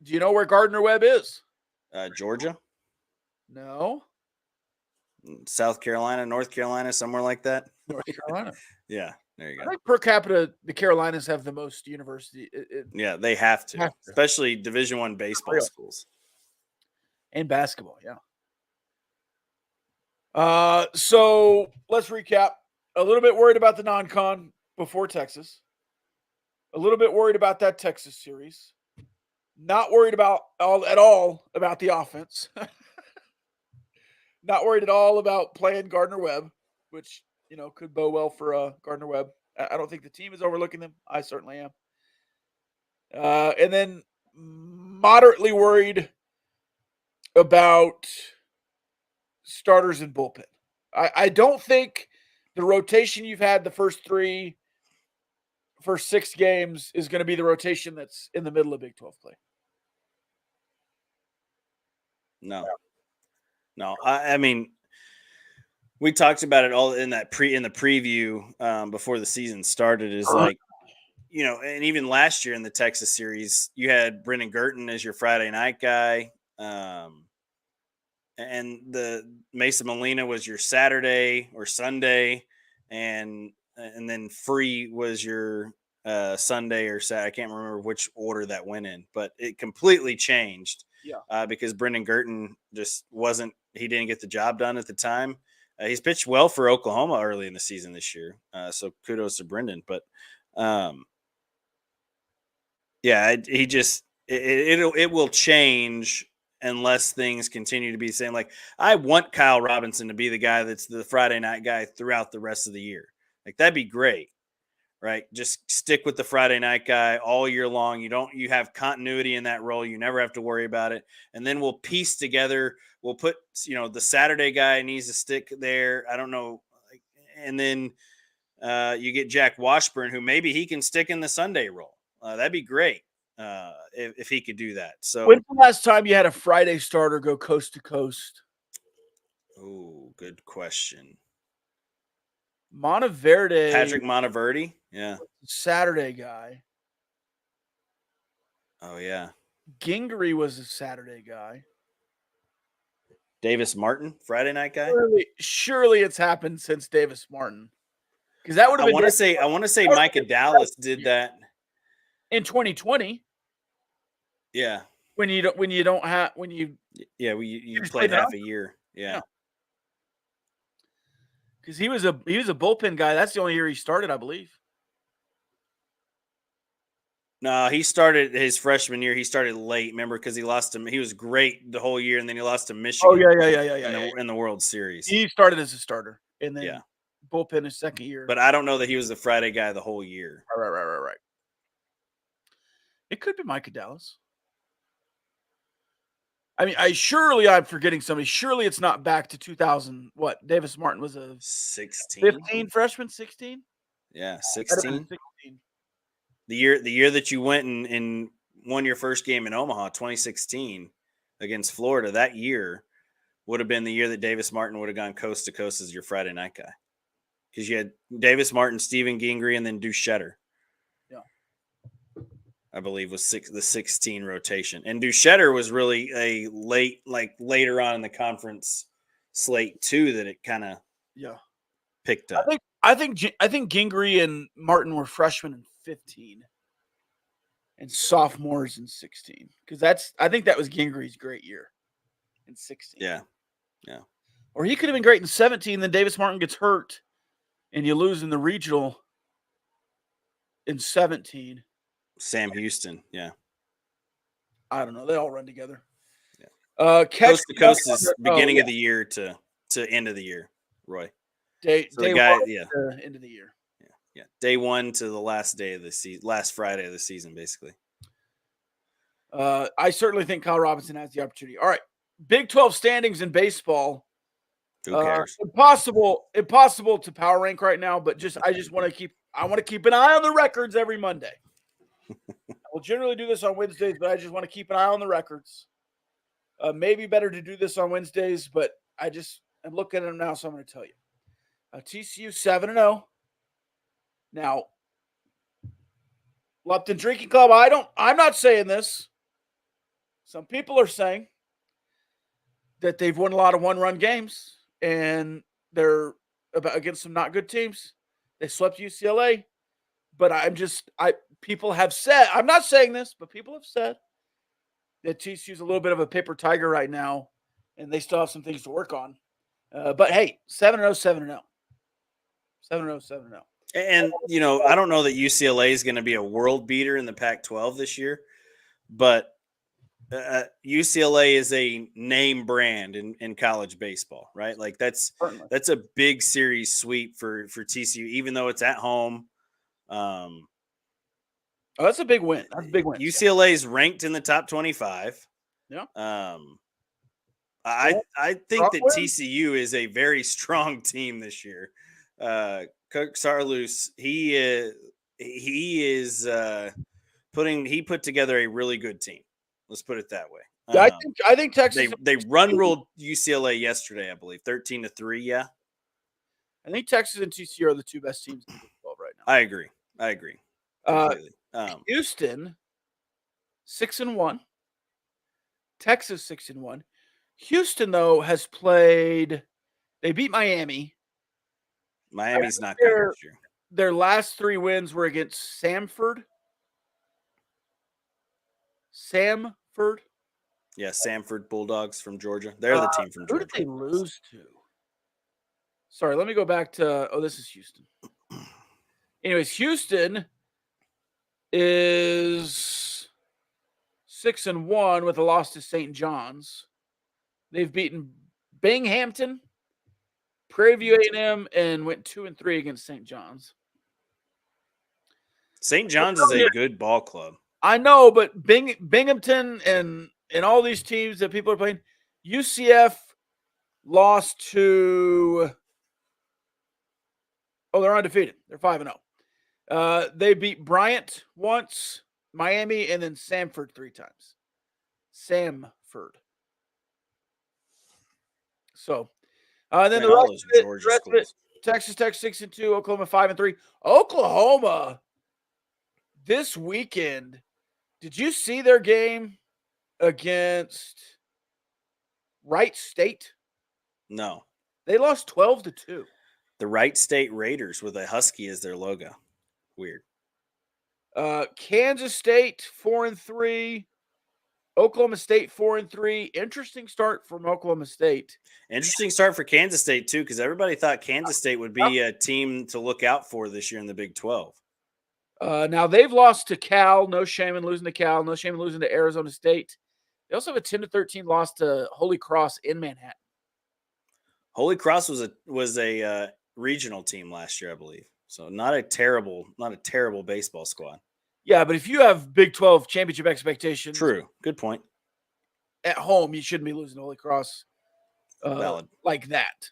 Do you know where Gardner Webb is? Georgia? No. South Carolina, North Carolina, somewhere like that? North Carolina. Yeah, there you go. I think per capita, the Carolinas have the most university. Yeah, they have to. Especially Division I baseball schools. And basketball, yeah. So let's recap. A little bit worried about the non-con before Texas. A little bit worried about that Texas series. Not worried at all about the offense. Not worried at all about playing Gardner Webb, which could bode well for Gardner Webb. I don't think the team is overlooking them. I certainly am. And then moderately worried about starters and bullpen. I don't think the rotation you've had the first 6 games is going to be the rotation that's in the middle of Big 12 play. No. I mean, we talked about it all in the preview before the season started. Is like, and even last year in the Texas series, you had Brendan Gurton as your Friday night guy, and the Mason Molina was your Saturday or Sunday, and then Free was your Sunday or Saturday. I can't remember which order that went in, but it completely changed. Yeah. Because Brendan Gurton just he didn't get the job done at the time. He's pitched well for Oklahoma early in the season this year. So kudos to Brendan. But it will change unless things continue to be the same. Like, I want Kyle Robinson to be the guy that's the Friday night guy throughout the rest of the year. Like, that'd be great. Right. Just stick with the Friday night guy all year long. You have continuity in that role. You never have to worry about it. And then we'll piece together. We'll put, the Saturday guy needs to stick there. I don't know. And then you get Jack Washburn, who maybe he can stick in the Sunday role. That'd be great if he could do that. So when's the last time you had a Friday starter go coast to coast? Oh, good question. Monteverde. Patrick Monteverde. Yeah. Saturday guy. Oh, yeah. Gingery was a Saturday guy. Davis Martin, Friday night guy. Surely it's happened since Davis Martin. Because that would have been. I want to say Micah Dallas did that in 2020. Yeah. When you played half a year. Yeah. Because he was a bullpen guy. That's the only year he started, I believe. No, he started his freshman year. He started late, remember, because he lost him. He was great the whole year, and then he lost to Michigan. Oh yeah. In the World Series, he started as a starter, and then bullpen his second year. But I don't know that he was the Friday guy the whole year. Right. It could be Micah Dallas. I mean, I'm forgetting somebody. Surely it's not back to 2000. What? Davis Martin was a 16, 15 freshman, 16. Yeah, 16. 16. The year that you went and won your first game in Omaha, 2016, against Florida. That year would have been the year that Davis Martin would have gone coast to coast as your Friday night guy, because you had Davis Martin, Stephen Gingrey, and then Duchetter. I believe was the 16 rotation. And Duchetter was really a later on in the conference slate too, that it kind of picked up. I think Gingrey and Martin were freshmen in 15 and sophomores in 16. Because I think that was Gingrey's great year in 16. Yeah. Or he could have been great in 17, then Davis Martin gets hurt and you lose in the regional in 17. Sam Houston, yeah. I don't know. They all run together. Yeah. Coast to coast is beginning of the year to end of the year, Roy. Day to end of the year. Yeah. Day one to the last day of the season, last Friday of the season, basically. I certainly think Kyle Robinson has the opportunity. All right. Big 12 standings in baseball. Who cares? Impossible to power rank right now, but I want to keep an eye on the records every Monday. We'll generally do this on Wednesdays, but I just want to keep an eye on the records. Maybe better to do this on Wednesdays, but I'm looking at them now, so I'm going to tell you. TCU 7-0. Now, Lupton Drinking Club, I'm not saying this. Some people are saying that they've won a lot of one-run games, and they're against some not good teams. They swept UCLA. But people have said, I'm not saying this, but people have said that TCU's a little bit of a paper tiger right now, and they still have some things to work on. But hey, 7-0, 7-0. 7-0, 7-0. And, I don't know that UCLA is going to be a world beater in the Pac-12 this year, but UCLA is a name brand in college baseball, right? Like that's a big series sweep for TCU, even though it's at home. That's a big win. That's a big win. UCLA is ranked in the top 25. Yeah. I think that TCU is a very strong team this year. Kirk Sarloos, he put together a really good team. Let's put it that way. Yeah, I think Texas. They run ruled UCLA yesterday, I believe, 13-3. Yeah, I think Texas and TCU are the two best teams in the Big 12 right now. I agree. Completely. Houston 6-1. Texas 6-1. Houston though has played. They beat Miami. Miami's not good this year. Their last 3 wins were against Samford. Yeah, Samford Bulldogs from Georgia. They're the team from Georgia. Who did they lose to? Sorry, let me go back to. Oh, this is Houston. Anyways, Houston is 6-1 with a loss to St. John's. They've beaten Binghamton, Prairie View A&M, and went 2-3 against St. John's. St. John's is a good ball club. I know, but Binghamton and all these teams that people are playing, UCF lost to. Oh, they're undefeated. They're 5-0. They beat Bryant once, Miami, and then Samford 3 times. Samford. So, then the rest of it, Texas Tech 6-2, Oklahoma 5-3. Oklahoma this weekend. Did you see their game against Wright State? No. They lost 12-2. The Wright State Raiders with a husky as their logo. Weird. Kansas State 4-3. Oklahoma State 4-3. Interesting start from Oklahoma State. Interesting start for Kansas State too, because everybody thought Kansas State would be a team to look out for this year in the Big 12. Now they've lost to Cal. No shame in losing to Cal. No shame in losing to Arizona State. They also have a 10-13 loss to Holy Cross in Manhattan. Holy Cross was a regional team last year, I believe. So not a terrible baseball squad. Yeah, but if you have Big 12 championship expectations, true, good point. At home, you shouldn't be losing to Holy Cross valid like that.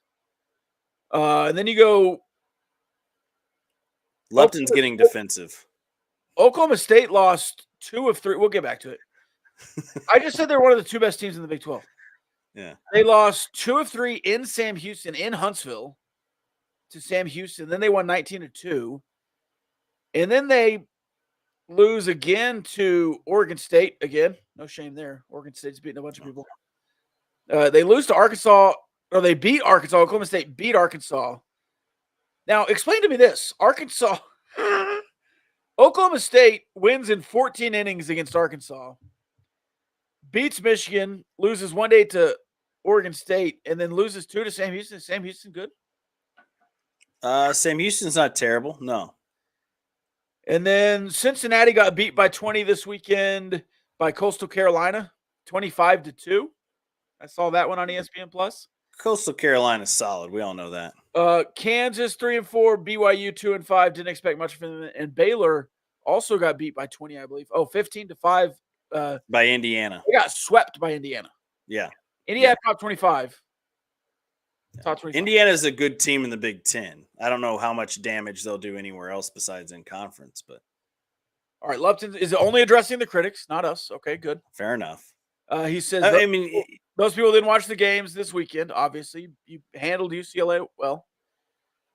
And then you go. Lupton's getting defensive. Oklahoma State lost 2 of 3. We'll get back to it. I just said they're one of the 2 best teams in the Big 12. Yeah. They lost 2 of 3 in Sam Houston in Huntsville to Sam Houston. Then they won 19-2. And then they lose again to Oregon State. Again, no shame there. Oregon State's beating a bunch of people. They lose to Arkansas, or they beat Arkansas. Oklahoma State beat Arkansas. Now, explain to me this. Oklahoma State wins in 14 innings against Arkansas, beats Michigan, loses 1-8 to Oregon State, and then loses 2 to Sam Houston. Is Sam Houston good? Sam Houston's not terrible, no. And then Cincinnati got beat by 20 this weekend by Coastal Carolina, 25-2. I saw that one on ESPN Plus. Coastal Carolina's solid. We all know that. Kansas 3-4, BYU 2-5. Didn't expect much from them. And Baylor also got beat by 20, I believe. 15-5. By Indiana. They got swept by Indiana. Yeah. Indiana top 25. Yeah. Top 25. Indiana's a good team in the Big 10. I don't know how much damage they'll do anywhere else besides in conference, but. All right, Lupton is only addressing the critics, not us. Okay, good. Fair enough. He says, those people didn't watch the games this weekend. Obviously, you handled UCLA well.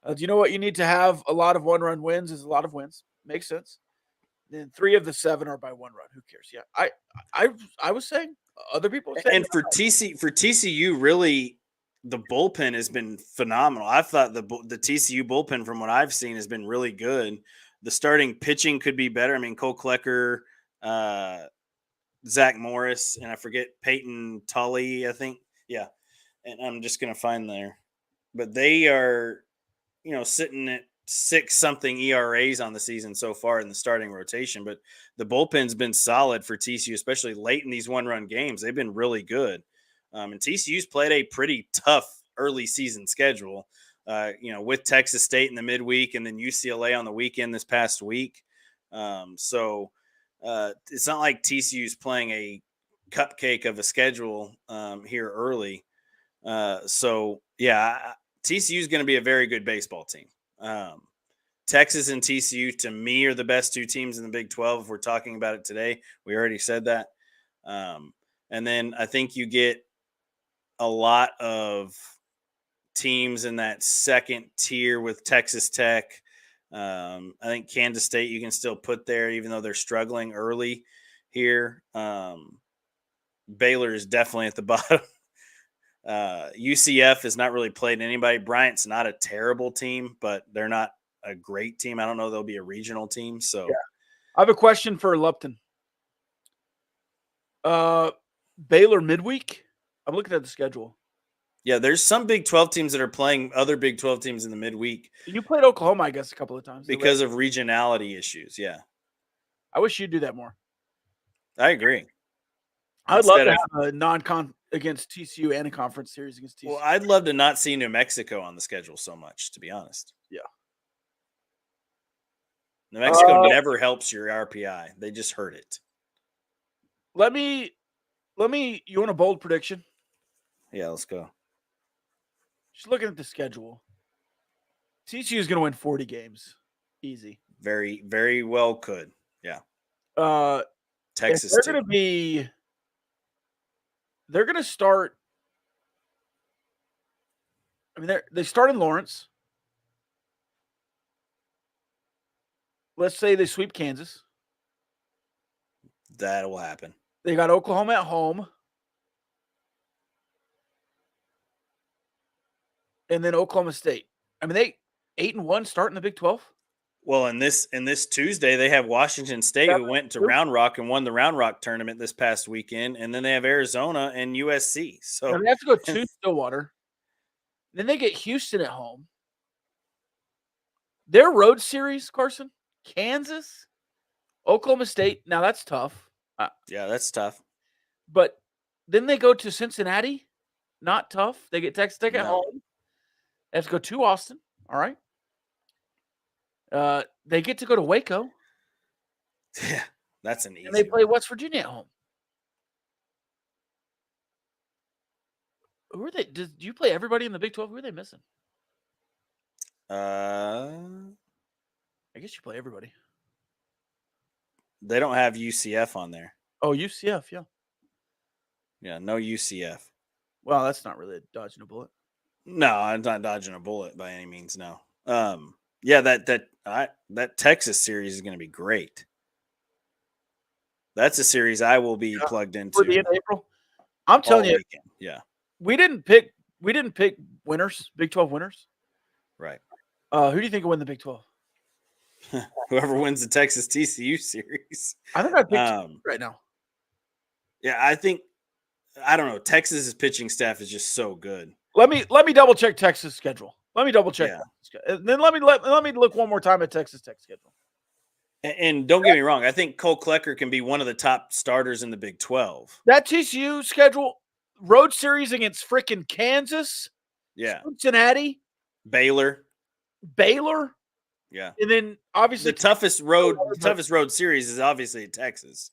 Do you know what you need to have? A lot of one-run wins is a lot of wins. Makes sense. Then 3 of the 7 are by 1 run. Who cares? Yeah, I was saying. Other people were saying. And for TCU, really, the bullpen has been phenomenal. I thought the TCU bullpen, from what I've seen, has been really good. The starting pitching could be better. I mean, Cole Klecker, Zach Morris, and I forget Peyton Tully, I think. Yeah. And I'm just going to find there. But they are, sitting at 6-something ERAs on the season so far in the starting rotation, but the bullpen's been solid for TCU, especially late in these one-run games. They've been really good. And TCU's played a pretty tough early season schedule, with Texas State in the midweek and then UCLA on the weekend this past week. So it's not like TCU's playing a cupcake of a schedule here early. TCU is going to be a very good baseball team. Texas and TCU, to me, are the best two teams in the Big 12. If we're talking about it today, we already said that. And then I think you get a lot of teams in that second tier with Texas Tech. I think Kansas State you can still put there, even though they're struggling early here. Baylor is definitely at the bottom. UCF has not really played anybody. Bryant's not a terrible team, but they're not a great team. I don't know. They'll be a regional team. So I have a question for Lupton. Baylor midweek. I'm looking at the schedule. Yeah, there's some Big 12 teams that are playing other Big 12 teams in the midweek. You played Oklahoma, I guess, a couple of times. Because of regionality issues, yeah. I wish you'd do that more. I agree. I'd love to have a non-con against TCU and a conference series against TCU. Well, I'd love to not see New Mexico on the schedule so much, to be honest. Yeah. New Mexico never helps your RPI. They just hurt it. Let me you want a bold prediction? Yeah, let's go. Just looking at the schedule. TCU is going to win 40 games. Easy. Very, very well could. Yeah. Texas. They're going to be. They're going to start. I mean, they start in Lawrence. Let's say they sweep Kansas. That will happen. They got Oklahoma at home. And then Oklahoma State. I mean, they 8-1 start in the Big 12. Well, in this Tuesday, they have Washington State who went to Round Rock and won the Round Rock tournament this past weekend, and then they have Arizona and USC. So they have to go to Stillwater. Then they get Houston at home. Their road series, Carson, Kansas, Oklahoma State. Now that's tough. Yeah, that's tough. But then they go to Cincinnati. Not tough. They get Texas Tech at home. They have to go to Austin. All right. They get to go to Waco. Yeah, that's an easy. And they play West Virginia at home. Who are they? Do you play everybody in the Big 12? Who are they missing? I guess you play everybody. They don't have UCF on there. Oh, UCF, yeah. Yeah, no UCF. Well, that's not really dodging a bullet. No, I'm not dodging a bullet by any means. No. Yeah, that Texas series is going to be great. That's a series I will be plugged into. For the end of April. I'm telling you, yeah. We didn't pick winners, Big 12 winners. Right. Who do you think will win the Big 12? Whoever wins the Texas TCU series. I think I'd pick right now. Yeah, I don't know. Texas's pitching staff is just so good. Let me double check Texas schedule. Let me double check. Yeah. And then let me look one more time at Texas Tech schedule. And don't get me wrong, I think Cole Klecker can be one of the top starters in the Big 12. That TCU schedule, road series against freaking Kansas, Cincinnati, Baylor. Yeah. And then obviously the toughest road series is obviously Texas.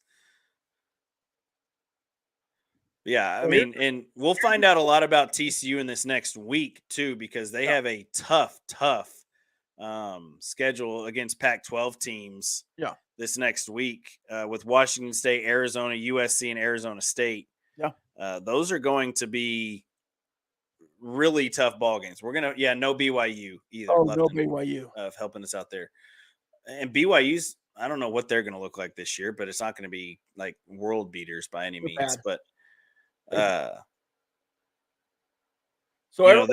Yeah, I mean, and we'll find out a lot about TCU in this next week too, because they have a tough schedule against Pac-12 teams. Yeah, this next week with Washington State, Arizona, USC, and Arizona State. Yeah, those are going to be really tough ball games. We're gonna, no BYU either. Oh, no BYU of helping us out there, and BYU's. I don't know what they're going to look like this year, but it's not going to be like world beaters by any means. But so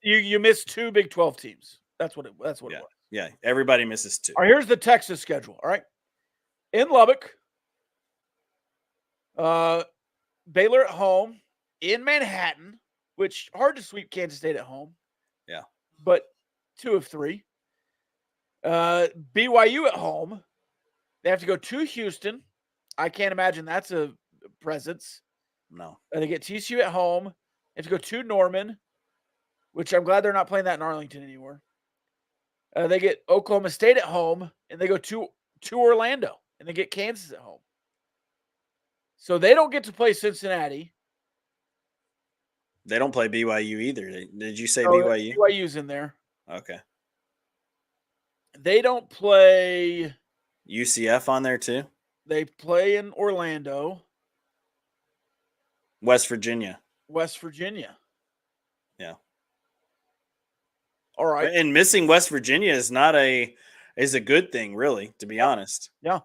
you missed two Big 12 teams. That's what it was. Yeah, everybody misses two. All right, here's the Texas schedule. All right, in Lubbock, Baylor at home, in Manhattan, which hard to sweep Kansas State at home. Yeah, but 2 of 3. BYU at home. They have to go to Houston. I can't imagine that's a presence. No. They get TCU at home. They have to go to Norman, which I'm glad they're not playing that in Arlington anymore. They get Oklahoma State at home, and they go to Orlando, and they get Kansas at home. So they don't get to play Cincinnati. They don't play BYU either. Did you say No, BYU? BYU's in there. Okay. They don't play UCF on there too? They play in Orlando. West Virginia. Yeah. All right. And missing West Virginia is a good thing, really, to be honest. Yeah.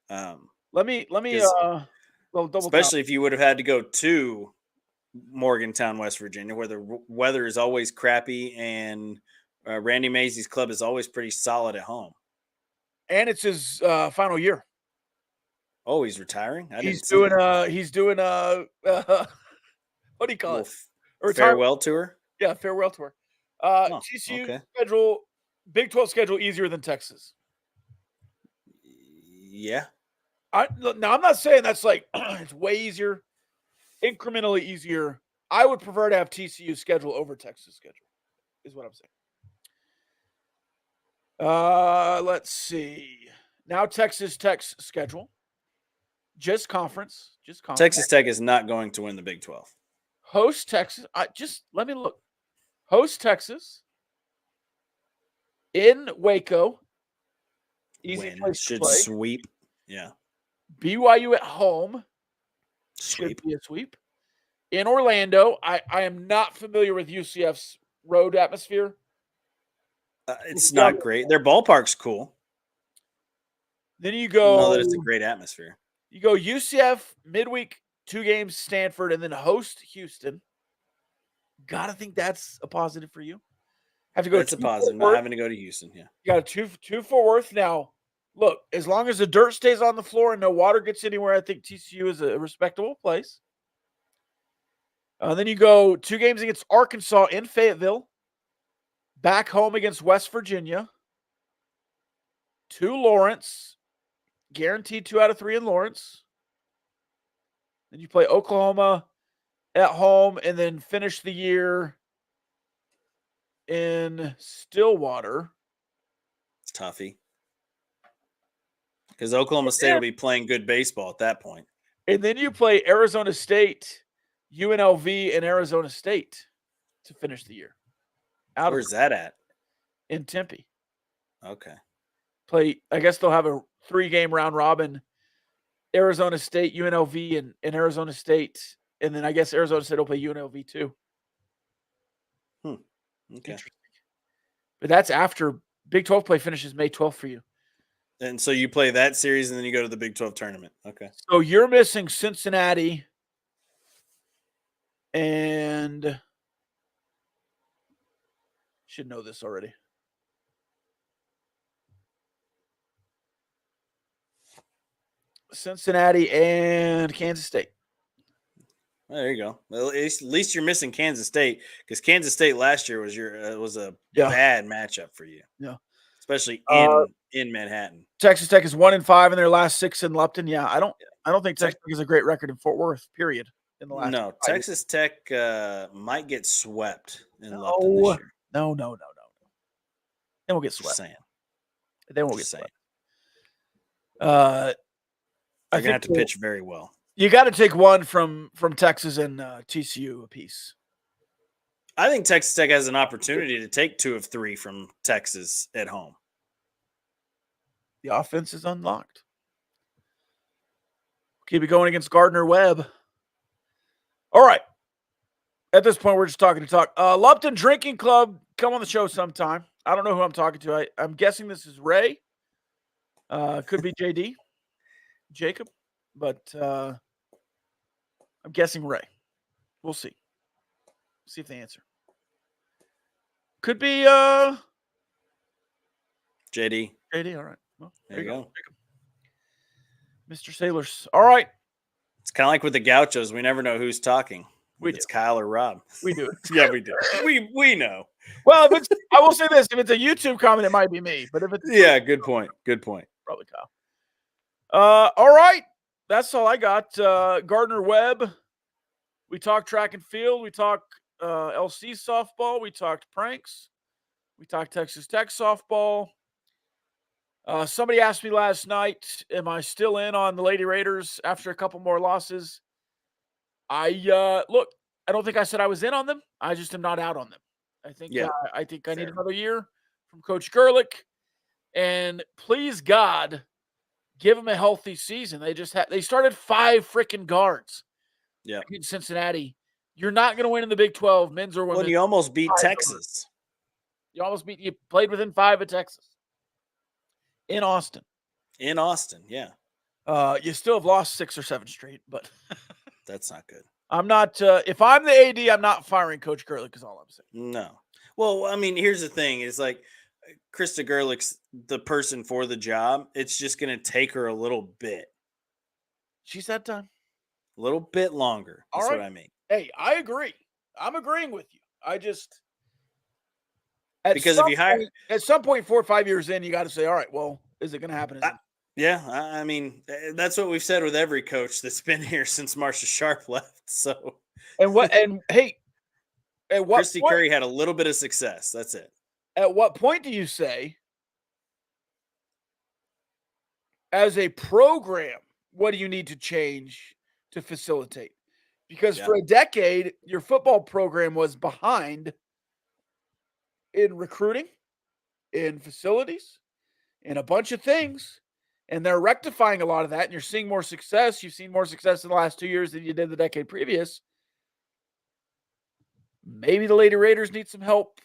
Let me double especially if you would have had to go to Morgantown, West Virginia, where the weather is always crappy and Randy Mazey's club is always pretty solid at home. And it's his final year. Oh, he's retiring? He's doing what do you call it? Farewell tour? Yeah, farewell tour. TCU schedule, Big 12 schedule easier than Texas. Yeah. Now I'm not saying that's like it's way easier, incrementally easier. I would prefer to have TCU schedule over Texas schedule, is what I'm saying. Let's see. Now Texas Tech's schedule. Just conference. Texas Tech is not going to win the Big 12. Host Texas. Let me look. Host Texas in Waco. Easy place to play. Sweep. Yeah. BYU at home. Sweep. Should be a sweep. In Orlando, I am not familiar with UCF's road atmosphere. It's not great. Their ballpark's cool. Then you go. No, that it's a great atmosphere. You go UCF midweek, 2 games Stanford, and then host Houston. Gotta think that's a positive for you. Have to go. That's a positive. Not having to go to Houston. Yeah. You got a two Fort Worth now. Look, as long as the dirt stays on the floor and no water gets anywhere, I think TCU is a respectable place. Then you go 2 games against Arkansas in Fayetteville. Back home against West Virginia. 2 Lawrence. Guaranteed 2 out of 3 in Lawrence. Then you play Oklahoma at home and then finish the year in Stillwater. It's toughy. Because Oklahoma State will be playing good baseball at that point. And then you play Arizona State, UNLV, and Arizona State to finish the year. Where's that at? In Tempe. Okay. I guess they'll have a 3-game round robin. Arizona State, UNLV, and Arizona State. And then I guess Arizona State will play UNLV too. Okay. Interesting. But that's after Big 12 play finishes May 12th for you. And so you play that series and then you go to the Big 12 tournament. Okay. So you're missing Cincinnati and should know this already. Cincinnati and Kansas State. Well, there you go. Well, at least you're missing Kansas State because Kansas State last year was a bad matchup for you. Yeah, especially in Manhattan. Texas Tech is 1-5 in their last 6 in Lupton. Yeah, I don't think Texas Tech has a great record in Fort Worth. Period. In the last Texas Tech might get swept in Lupton this year. No. They won't get swept. They won't get swept. They're gonna have to pitch very well. You got to take one from Texas and TCU apiece. I think Texas Tech has an opportunity to take 2 of 3 from Texas at home. The offense is unlocked. Keep it going against Gardner-Webb. All right. At this point, we're just talking to talk. Lupton Drinking Club, come on the show sometime. I don't know who I'm talking to. I'm guessing this is Ray. Could be JD. Jacob. But I'm guessing Ray. We'll see. See if they answer. Could be JD. JD, all right. Well, there you go. Mr. Sailors. All right. It's kind of like with the Gauchos. We never know who's talking. It's Kyle or Rob. We do. Yeah, we do. We know. Well, if it's, I will say this: if it's a YouTube comment, it might be me. But if it's good point. Good point. probably Kyle. All right, that's all I got. Gardner Webb. We talked track and field. We talked LC softball. We talked pranks. We talked Texas Tech softball. Somebody asked me last night, am I still in on the Lady Raiders after a couple more losses? Look, I don't think I said I was in on them. I just am not out on them. I think I need another year from Coach Gerlich. And please God, give them a healthy season. They started 5 freaking guards. Yeah. In Cincinnati. You're not going to win in the Big 12, men's or women's. Well, you almost beat Texas. You played within 5 of Texas. In Austin. Yeah. You still have lost 6 or 7 straight, but that's not good. I'm not if I'm the AD, I'm not firing Coach Gerlich is all I'm saying. No. Well, I mean, here's the thing. It's like Krista Gerlich's the person for the job. It's just going to take her a little bit. She's had time. A little bit longer. That's what I mean. Hey, I agree. I'm agreeing with you. I just because if you hire at some point 4 or 5 years in, you got to say, all right, well, is it going to happen? Yeah, I mean, that's what we've said with every coach that's been here since Marcia Sharp left. So, hey, at what Christy Curry had a little bit of success. That's it. At what point do you say, as a program, what do you need to change to facilitate? Because for a decade, your football program was behind in recruiting, in facilities, in a bunch of things. And they're rectifying a lot of that, and you're seeing more success. You've seen more success in the last 2 years than you did the decade previous. Maybe the Lady Raiders need some help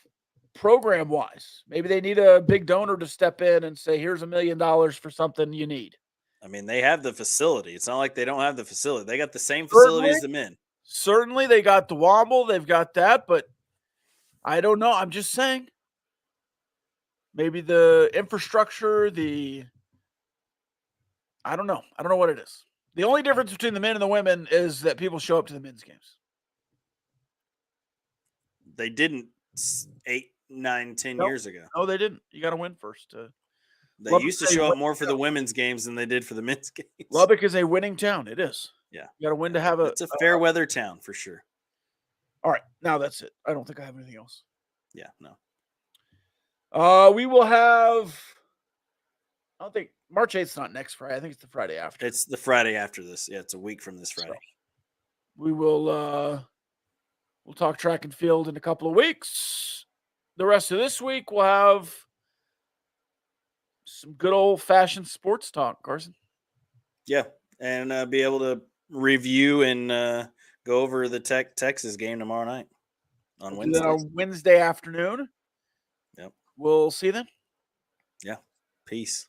program-wise. Maybe they need a big donor to step in and say, here's $1 million for something you need. I mean, they have the facility. It's not like they don't have the facility. They got the same facility as the men. Certainly, they got the Womble. They've got that, but I don't know. I'm just saying. Maybe the infrastructure, I don't know. I don't know what it is. The only difference between the men and the women is that people show up to the men's games. They didn't 8, 9, 10 years ago. No, they didn't. You got to win first. They used to show up more for the women's games than they did for the men's games. Lubbock is a winning town. It is. Yeah. You got to win to have it's a fair weather town for sure. All right. Now that's it. I don't think I have anything else. Yeah, no. We will have, I don't think, March 8th is not next Friday. I think it's the Friday after. It's the Friday after this. Yeah, it's a week from this Friday. So we will we'll talk track and field in a couple of weeks. The rest of this week we'll have some good old-fashioned sports talk, Carson. Yeah, and be able to review and go over the Texas game tomorrow night on Wednesday. On Wednesday afternoon. Yep. We'll see you then. Yeah. Peace.